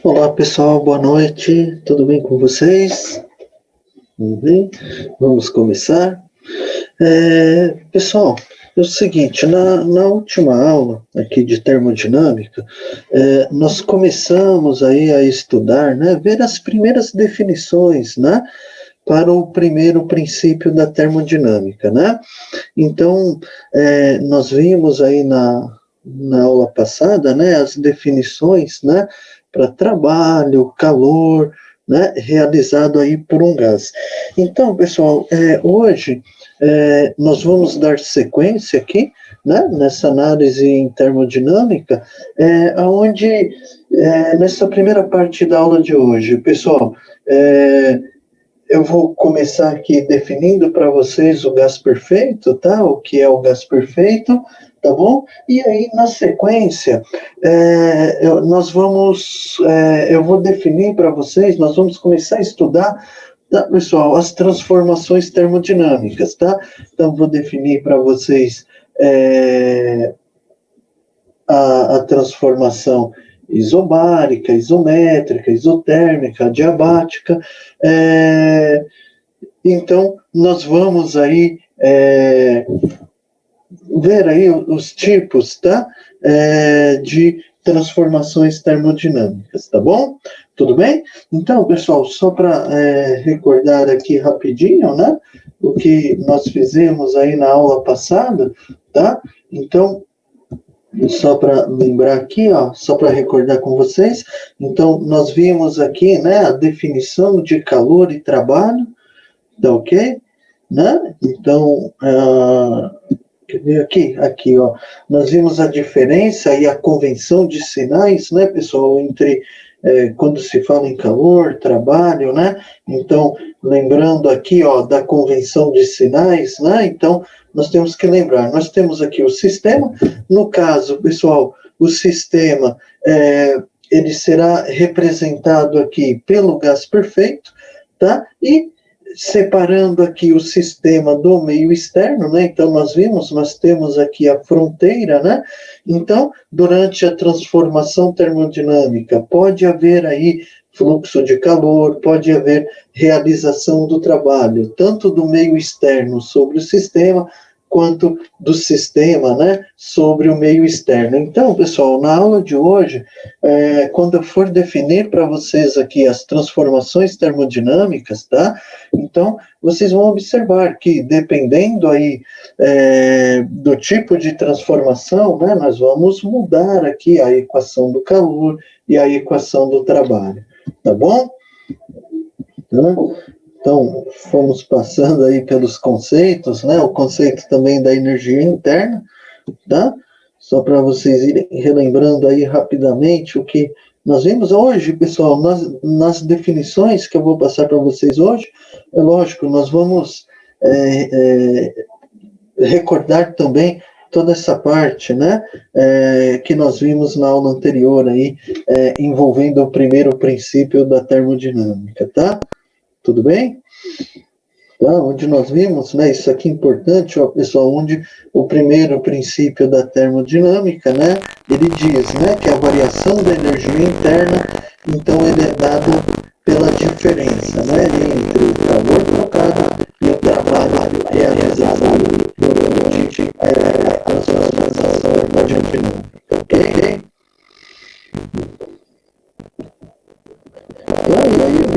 Olá pessoal, boa noite, tudo bem com vocês? Tudo bem? Vamos começar. Pessoal, é o seguinte, na última aula aqui de termodinâmica, nós começamos aí a estudar, né, ver as primeiras definições, né, para o primeiro princípio da termodinâmica, né? Então, nós vimos aí na aula passada, né, as definições, né, para trabalho, calor, né, realizado aí por um gás. Então, pessoal, hoje nós vamos dar sequência aqui, né, nessa análise em termodinâmica, onde nessa primeira parte da aula de hoje, pessoal, eu vou começar aqui definindo para vocês o gás perfeito, tá? O que é o gás perfeito, tá bom? E aí, na sequência, eu vou definir para vocês, nós vamos começar a estudar, tá, pessoal, as transformações termodinâmicas, tá? Então, vou definir para vocês a transformação isobárica, isométrica, isotérmica, adiabática. Então, nós vamos aí ver aí os tipos, tá? De transformações termodinâmicas, tá bom? Tudo bem? Então, pessoal, só para recordar aqui rapidinho, né? O que nós fizemos aí na aula passada, tá? Então, só para lembrar aqui, ó, só para recordar com vocês, então nós vimos aqui, né, a definição de calor e trabalho, tá ok? Né? Então, quer ver aqui, ó, nós vimos a diferença e a convenção de sinais, né, pessoal, entre quando se fala em calor, trabalho, né? Então, lembrando aqui, ó, da convenção de sinais, né? Então, nós temos que lembrar, nós temos aqui o sistema, no caso, pessoal, o sistema, ele será representado aqui pelo gás perfeito, tá? E separando aqui o sistema do meio externo, né? Então, nós temos aqui a fronteira, né? Então, durante a transformação termodinâmica, pode haver aí fluxo de calor, pode haver realização do trabalho, tanto do meio externo sobre o sistema, quanto do sistema, né, sobre o meio externo. Então, pessoal, na aula de hoje, quando eu for definir para vocês aqui as transformações termodinâmicas, tá? Então, vocês vão observar que, dependendo aí do tipo de transformação, né, nós vamos mudar aqui a equação do calor e a equação do trabalho, tá bom? Então, fomos passando aí pelos conceitos, né? O conceito também da energia interna, tá? Só para vocês irem relembrando aí rapidamente o que nós vimos hoje, pessoal, nas definições que eu vou passar para vocês hoje, é lógico, nós vamos recordar também toda essa parte, né, que nós vimos na aula anterior aí, envolvendo o primeiro princípio da termodinâmica, tá? Tudo bem? Tá? Onde nós vimos, né, isso aqui é importante, ó, pessoal, onde o primeiro princípio da termodinâmica, né, ele diz, né, que a variação da energia interna, então, ele é dada pela diferença, né, entre o calor trocado e o trabalho realizado durante a transformação termodinâmica, ok?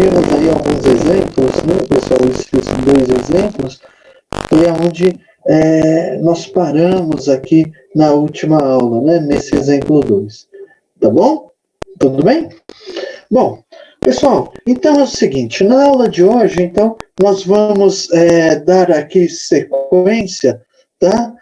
vimos aí alguns exemplos, né, pessoal? Esses dois exemplos, foi onde nós paramos aqui na última aula, né? Nesse exemplo 2. Tá bom? Tudo bem? Bom, pessoal, então é o seguinte, na aula de hoje, então, nós vamos dar aqui sequência, tá?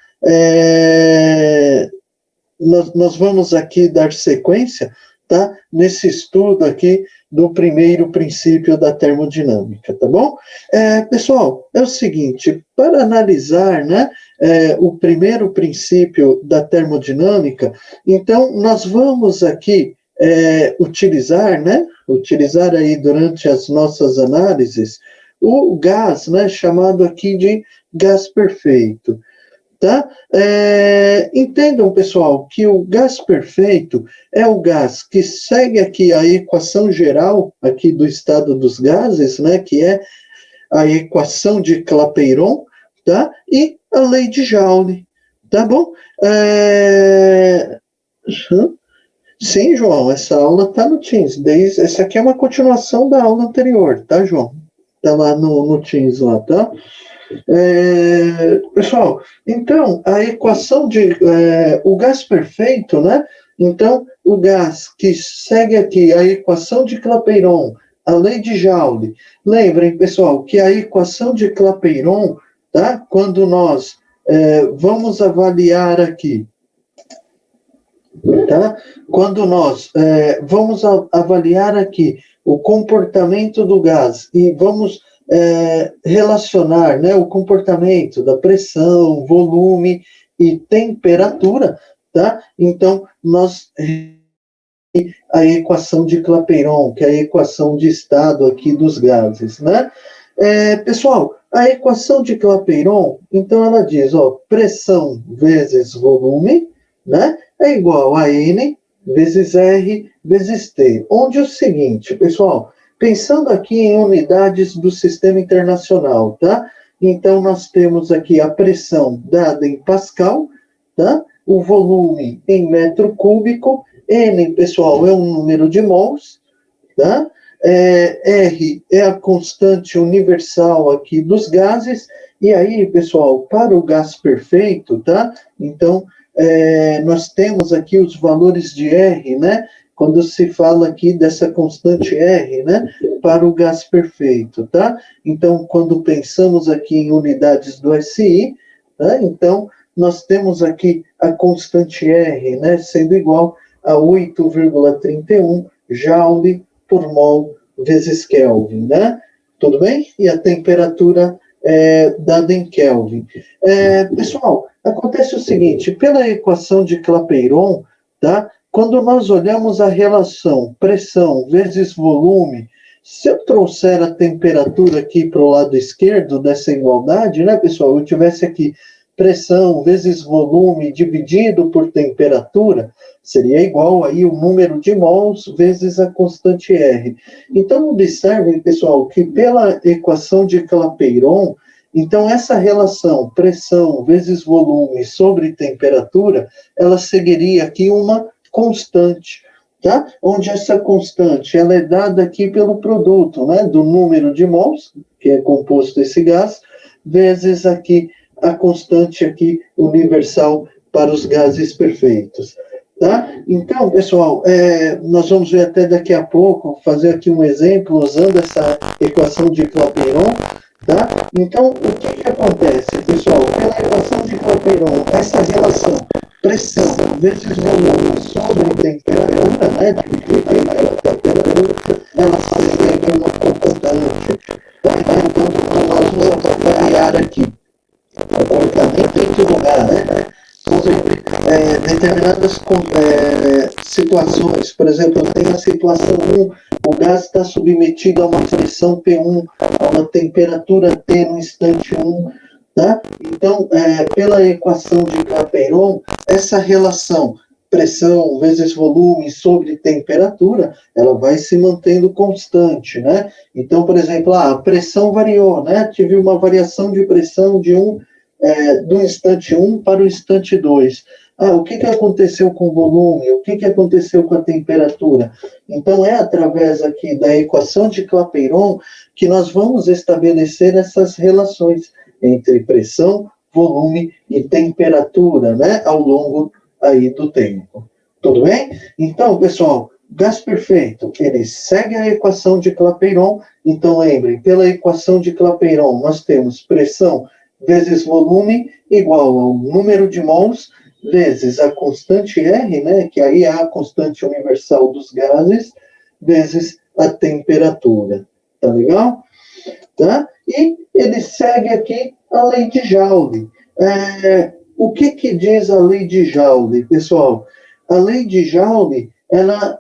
Nós vamos aqui dar sequência, tá? Nesse estudo aqui do primeiro princípio da termodinâmica, tá bom? Pessoal, é o seguinte, para analisar, né, o primeiro princípio da termodinâmica, então, nós vamos aqui utilizar, né, utilizar aí durante as nossas análises, o gás, né, chamado aqui de gás perfeito. Tá? Entendam, pessoal, que o gás perfeito é o gás que segue aqui a equação geral aqui do estado dos gases, né, que é a equação de Clapeyron, tá? E a lei de Joule, tá bom? Sim, João, essa aula está no Teams. Essa aqui é uma continuação da aula anterior, tá, João? Está lá no Teams, lá, tá? Pessoal, então, a equação de o gás perfeito, né? Então, o gás que segue aqui a equação de Clapeyron, a lei de Joule. Lembrem, pessoal, que a equação de Clapeyron, tá? Quando nós vamos avaliar aqui, tá? Quando nós vamos avaliar aqui o comportamento do gás e vamos relacionar, né, o comportamento da pressão, volume e temperatura, tá? Então, nós a equação de Clapeyron, que é a equação de estado aqui dos gases, né? Pessoal, a equação de Clapeyron, então ela diz, ó, pressão vezes volume, né, é igual a N vezes R vezes T, onde é o seguinte, pessoal, pensando aqui em unidades do sistema internacional, tá? Então, nós temos aqui a pressão dada em Pascal, tá? O volume em metro cúbico, N, pessoal, é um número de mols, tá? R é a constante universal aqui dos gases, e aí, pessoal, para o gás perfeito, tá? Então, nós temos aqui os valores de R, né? Quando se fala aqui dessa constante R, né, para o gás perfeito, tá? Então, quando pensamos aqui em unidades do SI, tá? Então, nós temos aqui a constante R, né, sendo igual a 8,31 Joule por mol vezes Kelvin, né? Tudo bem? E a temperatura dada em Kelvin. Pessoal, acontece o seguinte, pela equação de Clapeyron, tá? Quando nós olhamos a relação pressão vezes volume, se eu trouxer a temperatura aqui para o lado esquerdo dessa igualdade, né, pessoal? Eu tivesse aqui pressão vezes volume dividido por temperatura, seria igual aí o número de mols vezes a constante R. Então, observem, pessoal, que pela equação de Clapeyron, então essa relação pressão vezes volume sobre temperatura, ela seguiria aqui uma constante, tá? Onde essa constante ela é dada aqui pelo produto, né, do número de mols, que é composto esse gás, vezes aqui a constante aqui universal para os gases perfeitos, tá? Então, pessoal, nós vamos ver até daqui a pouco, fazer aqui um exemplo usando essa equação de Clapeyron, tá? Então, o que acontece, pessoal? Pela equação de Clapeyron, essa relação pressão vezes volume sobre temperatura, né? Temperatura, ela segue uma constante. Então, nós vamos avaliar aqui o comportamento do gás, né? Sobre determinadas situações. Por exemplo, tem a situação 1, o gás está submetido a uma pressão P1, a uma temperatura T no instante 1, tá? Então, pela equação de Clapeyron, essa relação pressão vezes volume sobre temperatura, ela vai se mantendo constante, né? Então, por exemplo, a pressão variou, né? Tive uma variação de pressão do instante 1 para o instante 2. o que aconteceu com o volume, o que aconteceu com a temperatura. Então, é através aqui da equação de Clapeyron que nós vamos estabelecer essas relações entre pressão, volume e temperatura, né, ao longo aí do tempo. Tudo bem? Então, pessoal, gás perfeito, ele segue a equação de Clapeyron. Então, lembrem, pela equação de Clapeyron, nós temos pressão vezes volume igual ao número de mols vezes a constante R, né, que aí é a constante universal dos gases, vezes a temperatura. Tá legal? Tá? E ele segue aqui a lei de Joule. O que diz a lei de Joule, pessoal? A lei de Joule, ela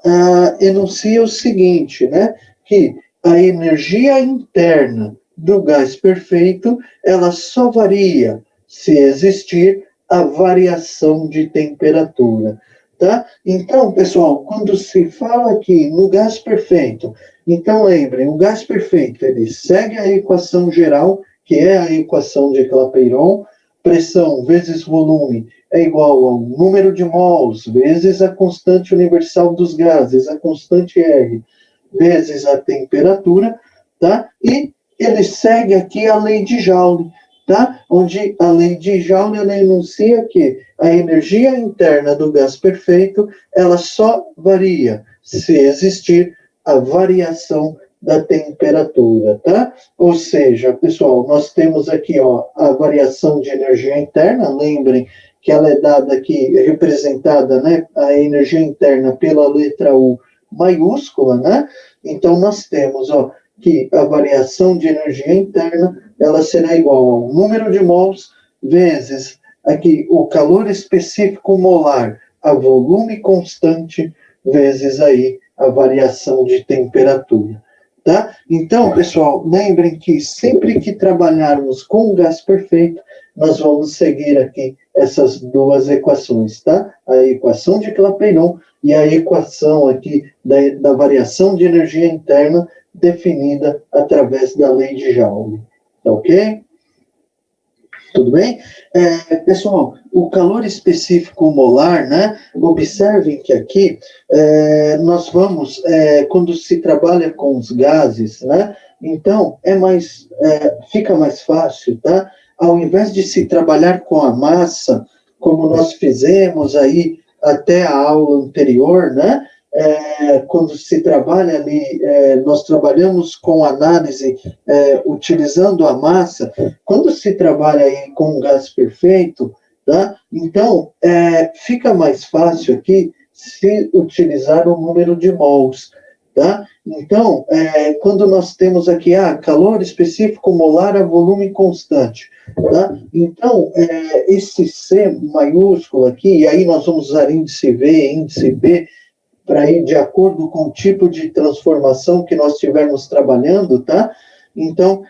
enuncia o seguinte, né? Que a energia interna do gás perfeito, ela só varia se existir a variação de temperatura, tá? Então, pessoal, quando se fala aqui no gás perfeito, então lembrem, o gás perfeito, ele segue a equação geral, que é a equação de Clapeyron, pressão vezes volume é igual ao número de mols vezes a constante universal dos gases, a constante R, vezes a temperatura, tá? E ele segue aqui a lei de Joule, tá? Onde a lei de Joule ela enuncia que a energia interna do gás perfeito ela só varia se existir a variação da temperatura, tá? Ou seja, pessoal, nós temos aqui, ó, a variação de energia interna, lembrem que ela é dada aqui, representada, né, a energia interna pela letra U maiúscula, né? Então, nós temos, ó, que a variação de energia interna, ela será igual ao número de mols vezes aqui o calor específico molar a volume constante vezes aí a variação de temperatura, tá? Então, pessoal, lembrem que sempre que trabalharmos com gás perfeito, nós vamos seguir aqui essas duas equações, tá? A equação de Clapeyron e a equação aqui da variação de energia interna definida através da lei de Joule, tá ok? Tudo bem? Pessoal, o calor específico molar, né? Observem que aqui nós vamos, quando se trabalha com os gases, né? Então, fica mais fácil, tá? Ao invés de se trabalhar com a massa, como nós fizemos aí até a aula anterior, né? Quando se trabalha ali, nós trabalhamos com análise utilizando a massa. Quando se trabalha aí com gás perfeito, tá? Então, fica mais fácil aqui se utilizar o número de mols, tá? Então, quando nós temos aqui, calor específico molar a volume constante, tá? Então, esse C maiúsculo aqui, e aí nós vamos usar índice V, índice B, para ir de acordo com o tipo de transformação que nós estivermos trabalhando, tá? Então,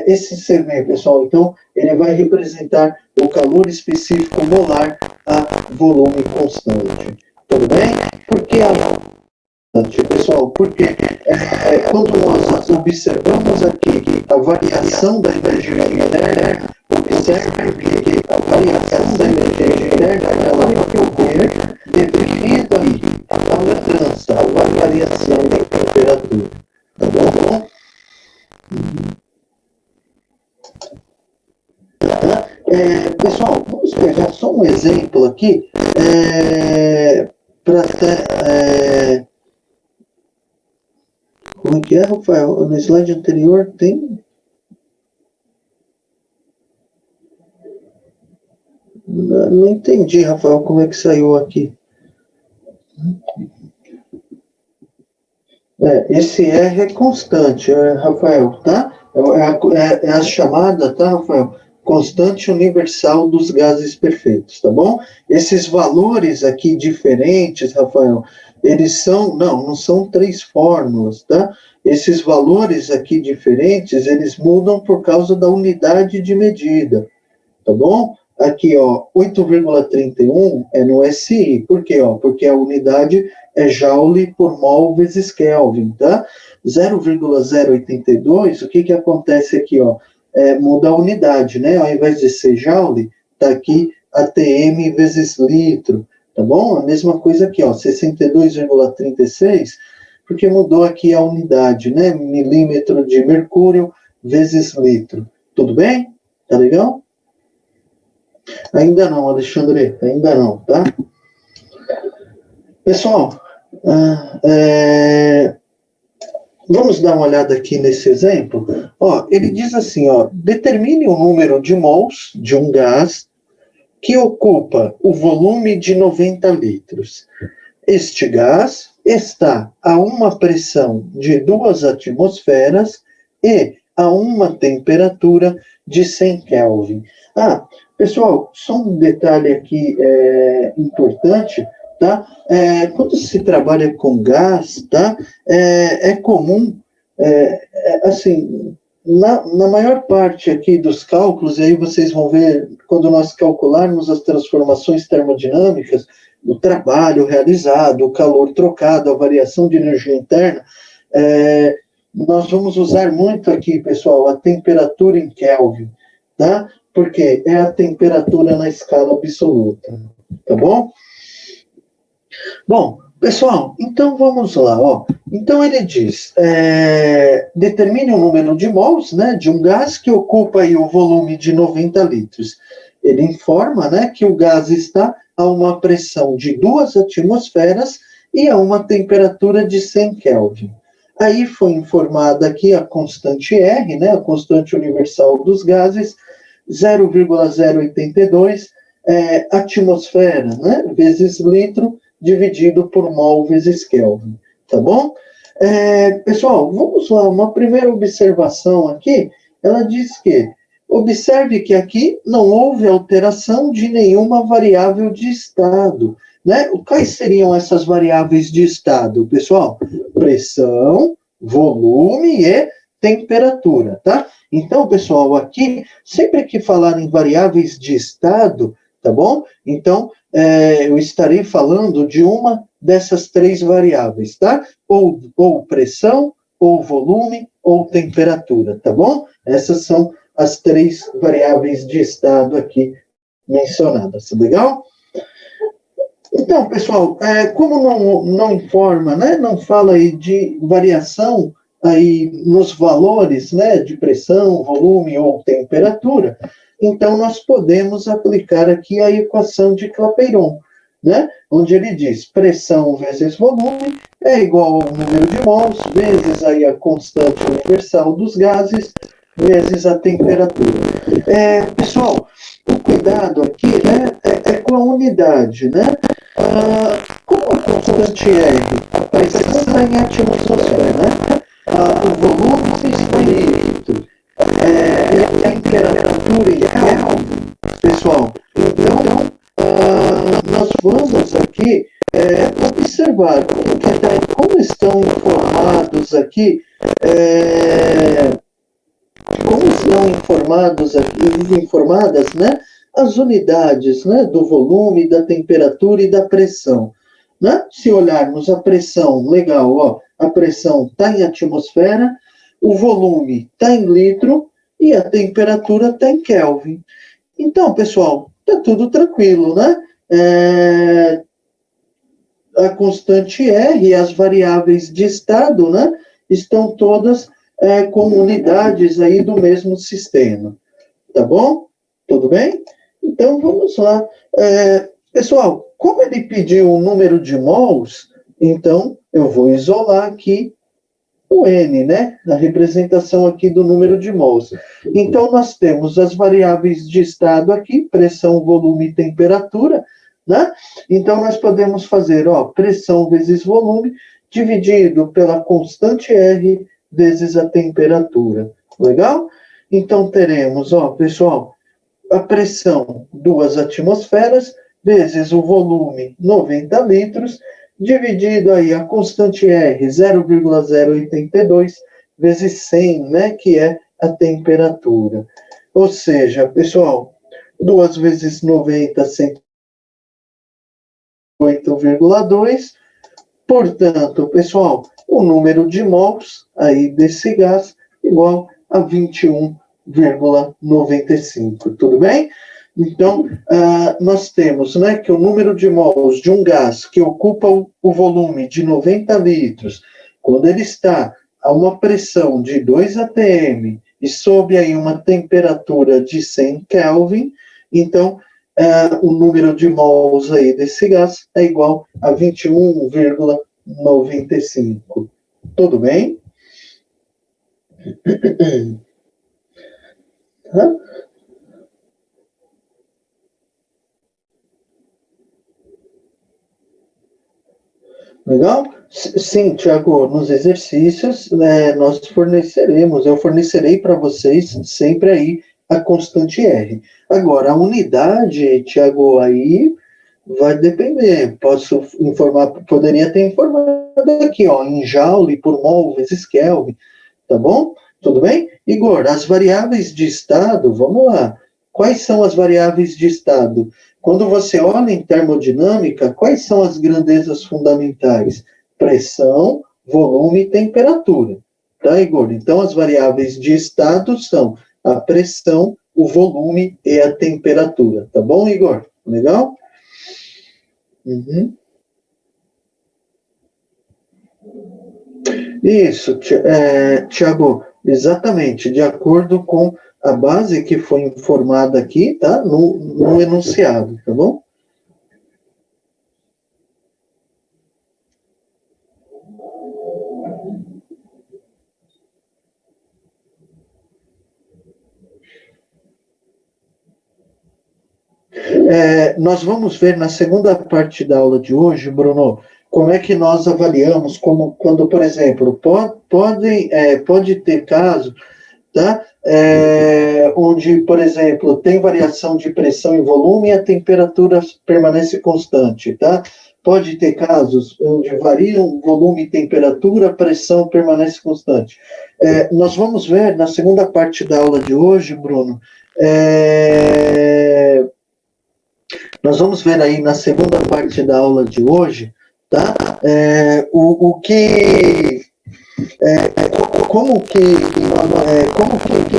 esse CV, pessoal, então, ele vai representar o calor específico molar a volume constante. Tudo bem? Por que a constante, pessoal? Porque quando nós observamos aqui a variação da energia interna, observe que a variação da energia interna ela vai ocorrer devido à mudança, à variação da temperatura. Tá bom? Pessoal, vamos pegar só um exemplo aqui para até. Como é que é, Rafael? No slide anterior tem. Não entendi, Rafael, como é que saiu aqui. Esse R é constante, Rafael, tá? É a chamada, tá, Rafael? Constante universal dos gases perfeitos, tá bom? Esses valores aqui diferentes, Rafael, eles são, não são 3 fórmulas, tá? Esses valores aqui diferentes, eles mudam por causa da unidade de medida, tá bom? Aqui, ó, 8,31 é no SI. Por quê? Porque a unidade é Joule por mol vezes Kelvin, tá? 0,082, o que acontece aqui, ó? Muda a unidade, né? Ao invés de ser Joule, tá aqui atm vezes litro, tá bom? A mesma coisa aqui, ó, 62,36, porque mudou aqui a unidade, né? Milímetro de mercúrio vezes litro. Tudo bem? Tá legal? Ainda não, Alexandre, ainda não, tá? Pessoal, vamos dar uma olhada aqui nesse exemplo. Ó, ele diz assim, ó, determine o número de mols de um gás que ocupa o volume de 90 litros. Este gás está a uma pressão de 2 atmosferas e a uma temperatura de 100 Kelvin. Pessoal, só um detalhe aqui importante, tá? Quando se trabalha com gás, tá? É comum, assim, na maior parte aqui dos cálculos, e aí vocês vão ver, quando nós calcularmos as transformações termodinâmicas, o trabalho realizado, o calor trocado, a variação de energia interna, nós vamos usar muito aqui, pessoal, a temperatura em Kelvin, tá? Porque é a temperatura na escala absoluta, tá bom? Bom, pessoal, então vamos lá, ó. Então ele diz, determine o número de mols, né, de um gás que ocupa aí o volume de 90 litros. Ele informa, né, que o gás está a uma pressão de 2 atmosferas e a uma temperatura de 100 Kelvin. Aí foi informada aqui a constante R, né, a constante universal dos gases, 0,082 atmosfera, né, vezes litro, dividido por mol vezes Kelvin, tá bom? Pessoal, vamos lá, uma primeira observação aqui, ela diz que, observe que aqui não houve alteração de nenhuma variável de estado, né? Quais seriam essas variáveis de estado, pessoal? Pressão, volume e temperatura, tá? Então, pessoal, aqui, sempre que falar em variáveis de estado, tá bom? Então, eu estarei falando de uma dessas 3 variáveis, tá? Ou pressão, ou volume, ou temperatura, tá bom? Essas são as 3 variáveis de estado aqui mencionadas, legal? Então, pessoal, como não informa, né, não fala aí de variação aí nos valores, né, de pressão, volume ou temperatura, então nós podemos aplicar aqui a equação de Clapeyron, né, onde ele diz pressão vezes volume é igual ao número de mols vezes aí a constante universal dos gases vezes a temperatura. Pessoal, o cuidado aqui, né, é com a unidade, né? Como a constante R, a pressão está em atmosfera, né? O volume está em litro, e a temperatura em Kelvin, pessoal. Então, nós vamos aqui observar como estão informados aqui, informadas, né, as unidades, né, do volume, da temperatura e da pressão, né? Se olharmos a pressão, legal, ó, a pressão está em atmosfera, o volume está em litro e a temperatura está em Kelvin. Então, pessoal, está tudo tranquilo, né? A constante R e as variáveis de estado, né, estão todas com unidades aí do mesmo sistema. Tá bom? Tudo bem? Então, vamos lá. Pessoal, como ele pediu o número de mols, então eu vou isolar aqui o N, né? A representação aqui do número de mols. Então, nós temos as variáveis de estado aqui, pressão, volume e temperatura, né? Então, nós podemos fazer, ó, pressão vezes volume, dividido pela constante R vezes a temperatura. Legal? Então, teremos, ó, pessoal, a pressão, 2 atmosferas, vezes o volume, 90 litros, dividido aí a constante R, 0,082, vezes 100, né, que é a temperatura. Ou seja, pessoal, 2 vezes 90, 108,2. Portanto, pessoal, o número de mols aí desse gás igual a 21,95. Tudo bem? Então, nós temos, né, que o número de mols de um gás que ocupa o volume de 90 litros, quando ele está a uma pressão de 2 atm e sob aí uma temperatura de 100 Kelvin, então o número de mols aí desse gás é igual a 21,95. Tudo bem? Tá? Legal? Sim, Tiago, nos exercícios nós forneceremos, eu fornecerei para vocês sempre aí a constante R. Agora, a unidade, Tiago, aí vai depender. Posso informar, poderia ter informado aqui, ó, em joule por mol vezes Kelvin, tá bom? Tudo bem? Igor, as variáveis de estado, vamos lá. Quais são as variáveis de estado? Quando você olha em termodinâmica, quais são as grandezas fundamentais? Pressão, volume e temperatura. Tá, Igor? Então, as variáveis de estado são a pressão, o volume e a temperatura. Tá bom, Igor? Legal? Uhum. Isso, Tiago, exatamente, de acordo com a base que foi informada aqui, tá? No enunciado, tá bom? Nós vamos ver na segunda parte da aula de hoje, Bruno, como é que nós avaliamos, quando, por exemplo, pode ter caso, tá? Onde, por exemplo, tem variação de pressão e volume e a temperatura permanece constante, tá? Pode ter casos onde variam volume e temperatura, a pressão permanece constante. Nós vamos ver na segunda parte da aula de hoje, Bruno, nós vamos ver aí na segunda parte da aula de hoje, tá? O que como que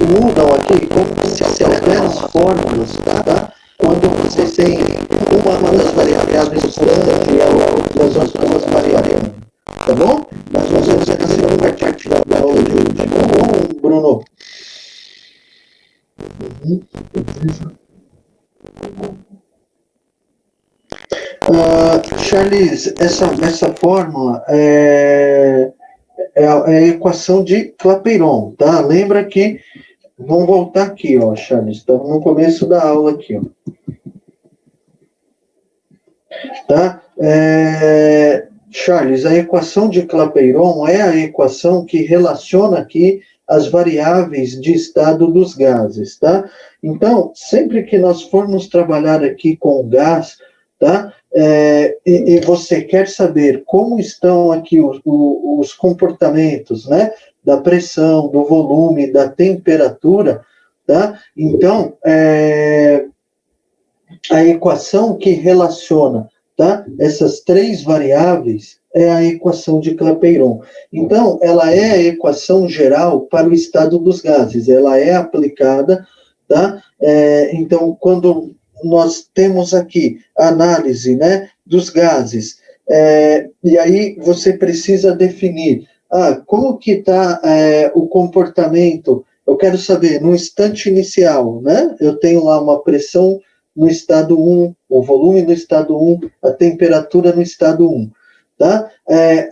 mudam aqui, como que se alteram as fórmulas, tá? Quando você tem uma das variáveis constante e as outras variáveis, tá bom? Nós vamos ver na segunda parte da aula de hoje, tá bom, Bruno? Charles, essa fórmula é a equação de Clapeyron, tá? Lembra que, vamos voltar aqui, ó, Charles, estamos no começo da aula aqui, ó. Tá? Charles, a equação de Clapeyron é a equação que relaciona aqui as variáveis de estado dos gases, tá? Então, sempre que nós formos trabalhar aqui com o gás, tá? E você quer saber como estão aqui os comportamentos, né? Da pressão, do volume, da temperatura, tá? Então, a equação que relaciona, tá, essas três variáveis é a equação de Clapeyron. Então, ela é a equação geral para o estado dos gases. Ela é aplicada, tá? Então, quando nós temos aqui a análise, né, dos gases, e aí você precisa definir, como que está o comportamento. Eu quero saber, no instante inicial, né? Eu tenho lá uma pressão no estado 1, o volume no estado 1, a temperatura no estado 1. Tá?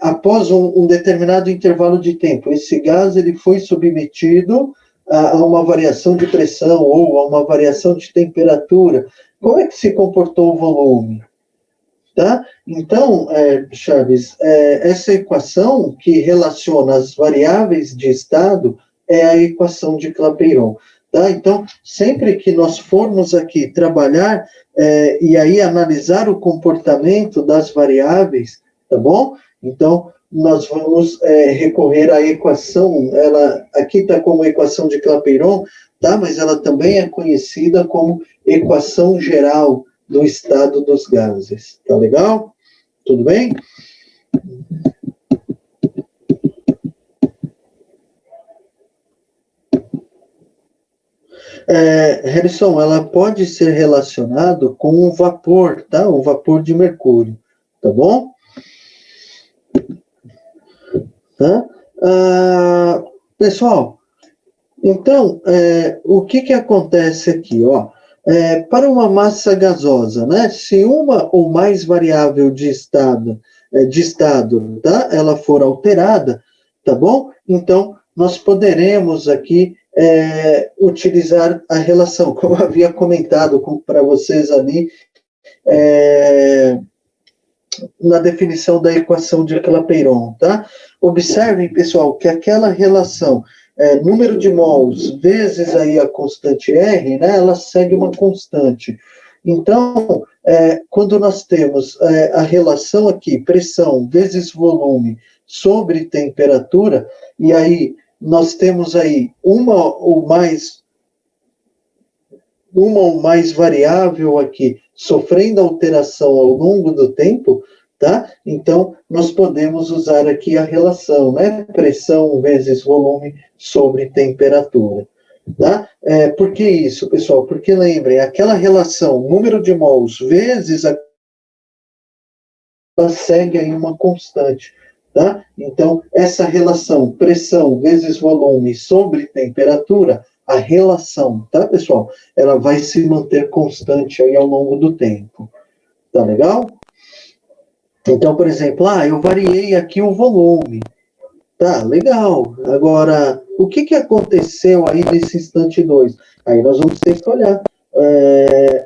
Após um determinado intervalo de tempo, esse gás ele foi submetido a uma variação de pressão ou a uma variação de temperatura. Como é que se comportou o volume? Tá? Então, Chaves, essa equação que relaciona as variáveis de estado é a equação de Clapeyron. Tá? Então, sempre que nós formos aqui trabalhar e aí analisar o comportamento das variáveis, tá bom? Então, nós vamos recorrer à equação, ela aqui está como equação de Clapeyron, tá? Mas ela também é conhecida como equação geral do estado dos gases. Tá legal? Tudo bem? Harrison, ela pode ser relacionada com o vapor, tá? O vapor de mercúrio, tá bom? Tá? Pessoal, então, o que acontece aqui, ó? Para uma massa gasosa, né? Se uma ou mais variável de estado, tá? Ela for alterada, tá bom? Então, nós poderemos aqui utilizar a relação, como eu havia comentado para vocês ali, na definição da equação de Clapeyron, tá? Observem, pessoal, que aquela relação número de mols vezes aí a constante R, né, ela segue uma constante. Então, quando nós temos a relação aqui, pressão vezes volume sobre temperatura, e aí nós temos aí uma ou mais variável aqui sofrendo alteração ao longo do tempo, tá? Então, nós podemos usar aqui a relação, né? Pressão vezes volume sobre temperatura, tá? Por que isso, pessoal? Porque lembrem, aquela relação número de mols vezes ela segue aí uma constante, tá? Então, essa relação pressão vezes volume sobre temperatura, a relação, tá, pessoal? Ela vai se manter constante aí ao longo do tempo. Tá legal? Então, por exemplo, eu variei aqui o volume. Tá, legal. Agora, o que aconteceu aí nesse instante 2? Aí nós vamos ter que olhar.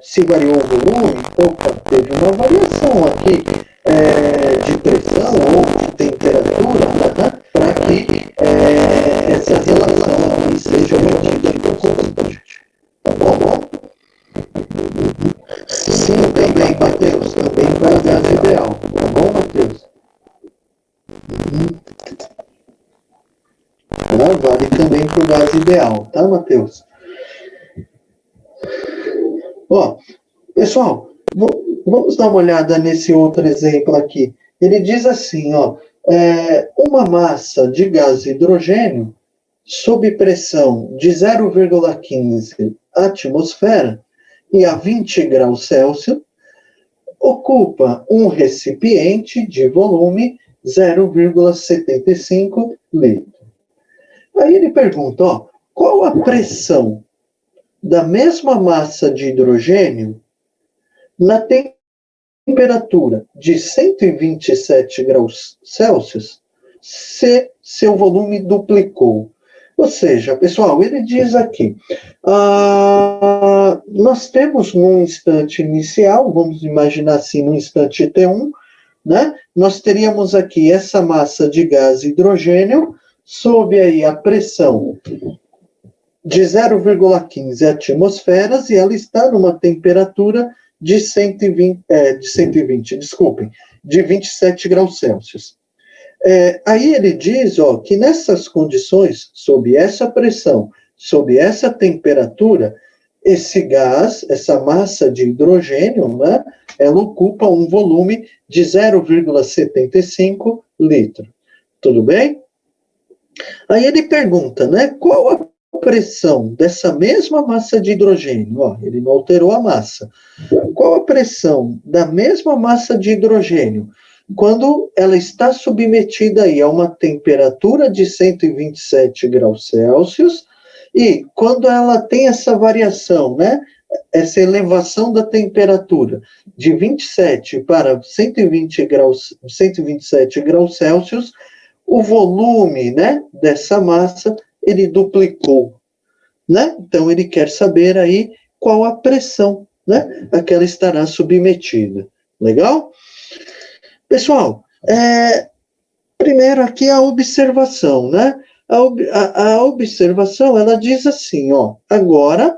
Se variou o volume, opa, teve uma variação aqui de pressão ou de temperatura, né, para que essa relação aqui seja mantida por constante. Tá bom? Sim, também, Matheus, também para gás ideal. Tá bom, Matheus? Vale também para o gás ideal, tá, Matheus? Ó, pessoal, vamos dar uma olhada nesse outro exemplo aqui. Ele diz assim, ó, uma massa de gás hidrogênio sob pressão de 0,15 atmosfera e a 20 graus Celsius ocupa um recipiente de volume 0,75 litros. Aí ele pergunta, ó, qual a pressão da mesma massa de hidrogênio na temperatura de 127 graus Celsius se seu volume duplicou? Ou seja, pessoal, ele diz aqui, nós temos num instante inicial, vamos imaginar assim, no instante T1, né? Nós teríamos aqui essa massa de gás hidrogênio sob aí a pressão de 0,15 atmosferas e ela está numa temperatura de 27 graus Celsius. Aí ele diz, ó, que nessas condições, sob essa pressão, sob essa temperatura, esse gás, essa massa de hidrogênio, né, ela ocupa um volume de 0,75 litros. Tudo bem? Aí ele pergunta, né, qual a pressão dessa mesma massa de hidrogênio? Ó, ele não alterou a massa. Qual a pressão da mesma massa de hidrogênio quando ela está submetida aí a uma temperatura de 127 graus Celsius e quando ela tem essa variação, né, essa elevação da temperatura de 27 para 127 graus Celsius, o volume, né, dessa massa, ele duplicou, né? Então, ele quer saber aí qual a pressão, né, a que ela estará submetida. Legal? Pessoal, primeiro aqui a observação, né? A observação, ela diz assim, ó, agora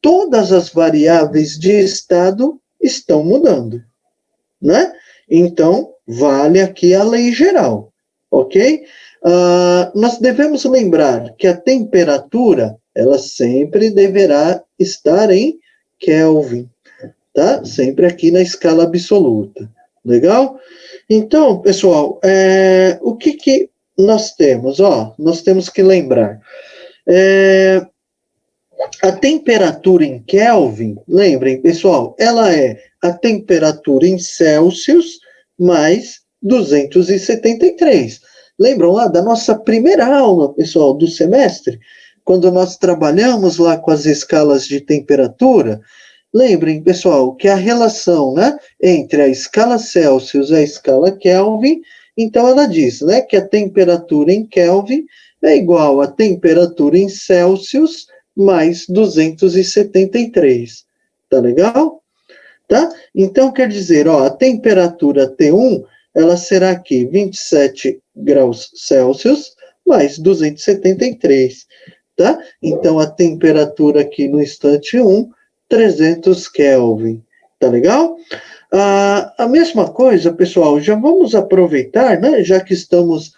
todas as variáveis de estado estão mudando, né? Então, vale aqui a lei geral, ok? Nós devemos lembrar que a temperatura, ela sempre deverá estar em Kelvin, tá? Sempre aqui na escala absoluta, legal? Então, pessoal, o que nós temos? Ó, nós temos que lembrar. A temperatura em Kelvin, lembrem, pessoal, ela é a temperatura em Celsius mais 273. Lembram lá da nossa primeira aula, pessoal, do semestre? Quando nós trabalhamos lá com as escalas de temperatura? Lembrem, pessoal, que a relação, né, entre a escala Celsius e a escala Kelvin, então ela diz, né, que a temperatura em Kelvin é igual à temperatura em Celsius mais 273. Tá legal? Tá? Então, quer dizer, ó, a temperatura T1, ela será aqui 27 graus Celsius mais 273, tá? Então, a temperatura aqui no instante 1, 300 Kelvin. Tá legal? A mesma coisa, pessoal, já vamos aproveitar, né, já que estamos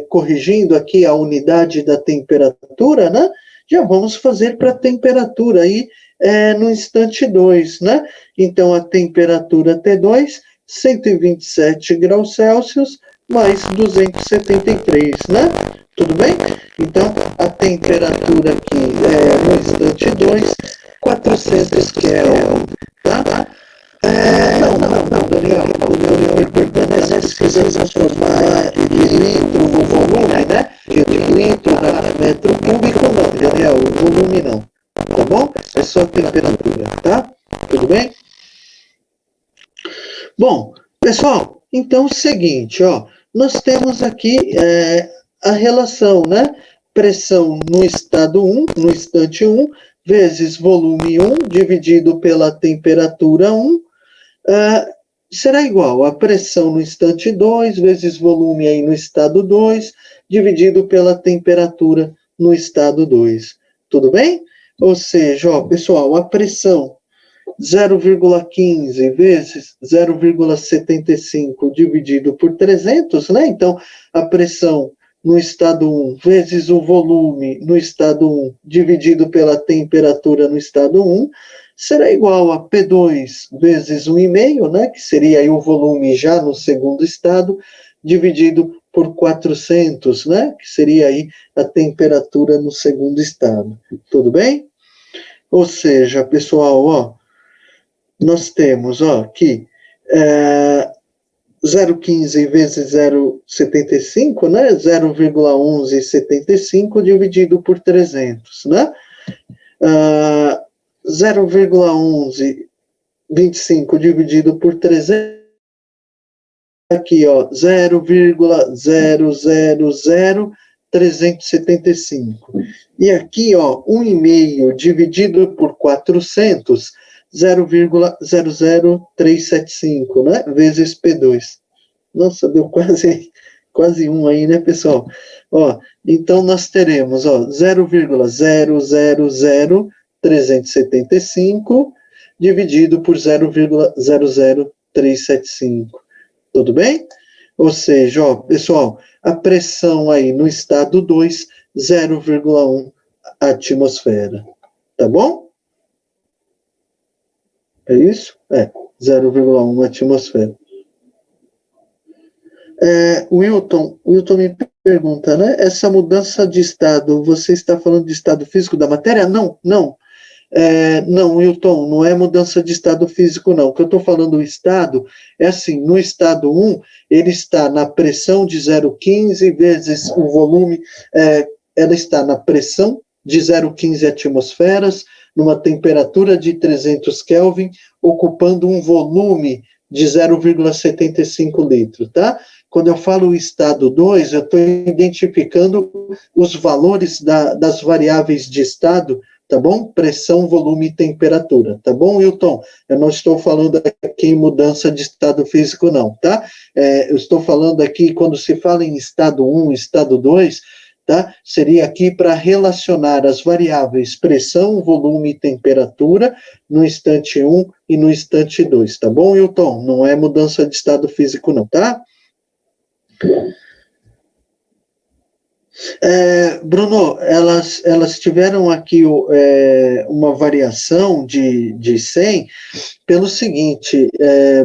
corrigindo aqui a unidade da temperatura, né? Já vamos fazer para a temperatura aí no instante 2, né? Então, a temperatura T2, 127 graus Celsius mais 273, né? Tudo bem? Então, a temperatura aqui no instante 2, 400 Kelvin, tá? Não, Daniel, me pergunta se quiser transformar de litro no volume, né? De litro para metro cúbico, não, Daniel, o volume não, tá bom? É só a temperatura, tá? Tudo bem? Bom, pessoal, então é o seguinte, ó, nós temos aqui a relação, né? Pressão no estado 1, no instante 1, vezes volume 1, dividido pela temperatura 1, será igual a pressão no instante 2, vezes volume aí no estado 2, dividido pela temperatura no estado 2. Tudo bem? Ou seja, ó, pessoal, a pressão 0,15 vezes 0,75 dividido por 300, né? Então, a pressão no estado 1 vezes o volume no estado 1 dividido pela temperatura no estado 1 será igual a P2 vezes 1,5, né? Que seria aí o volume já no segundo estado, dividido por 400, né? Que seria aí a temperatura no segundo estado. Tudo bem? Ou seja, pessoal, ó, nós temos, ó, que 0,15 vezes 0,75, né? 0,1175 dividido por 300, né? 0,1125 dividido por 300, aqui, ó, 0,000375. E aqui, ó, 1,5 dividido por 400, 0,00375, né? Vezes P2. Nossa, deu quase um aí, né, pessoal? Ó, então nós teremos, ó, 0,000375 dividido por 0,00375. Tudo bem? Ou seja, ó, pessoal, a pressão aí no estado 2, 0,1 atmosfera. Tá bom? É isso? 0,1 atmosfera. Wilton me pergunta, né? Essa mudança de estado, você está falando de estado físico da matéria? Não. Não, Wilton, não é mudança de estado físico, não. O que eu estou falando do estado é assim, no estado 1, ele está na pressão de 0,15 vezes o volume, ela está na pressão de 0,15 atmosferas, numa temperatura de 300 Kelvin, ocupando um volume de 0,75 litros, tá? Quando eu falo o estado 2, eu estou identificando os valores das variáveis de estado, tá bom? Pressão, volume e temperatura, tá bom, Wilton? Eu não estou falando aqui em mudança de estado físico, não, tá? Eu estou falando aqui, quando se fala em estado 1, estado 2, tá? Seria aqui para relacionar as variáveis pressão, volume e temperatura no instante 1 e no instante 2, tá bom, Wilton? Não é mudança de estado físico, não, tá? Bruno, elas tiveram aqui uma variação de 100 pelo seguinte,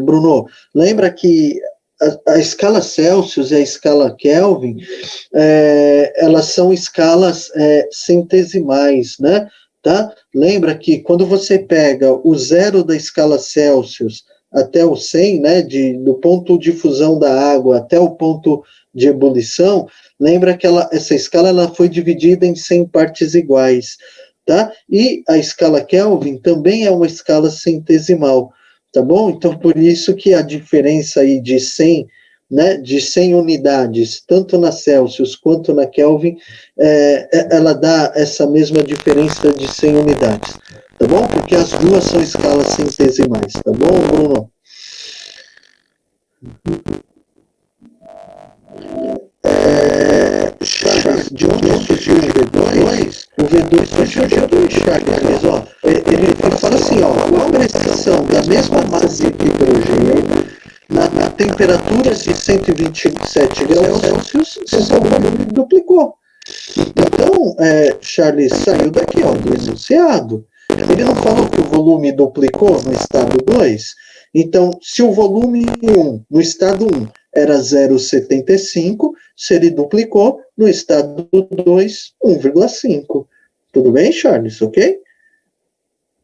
Bruno, lembra que a escala Celsius e a escala Kelvin, elas são escalas centesimais, né? tá? Lembra que quando você pega o 0 da escala Celsius até o 100, né, do ponto de fusão da água até o ponto de ebulição, lembra que essa escala ela foi dividida em 100 partes iguais, tá? E a escala Kelvin também é uma escala centesimal, tá bom? Então, por isso que a diferença aí de 100, né, de 100 unidades, tanto na Celsius quanto na Kelvin, ela dá essa mesma diferença de 100 unidades, tá bom? Porque as duas são escalas centesimais, tá bom, Bruno? Charles, de onde surgiu o V2? O V2 surgiu de outro Charles, ó. Ele fala assim, ó, a pressão da mesma massa de hidrogênio na temperaturas de 127 graus Celsius, seu volume duplicou. Então, Charles saiu daqui, ó, do enunciado. Ele não falou que o volume duplicou no estado 2? Então, se o volume 1, no estado 1, era 0,75, se ele duplicou, no estado 2, 1,5. Tudo bem, Charles? Ok?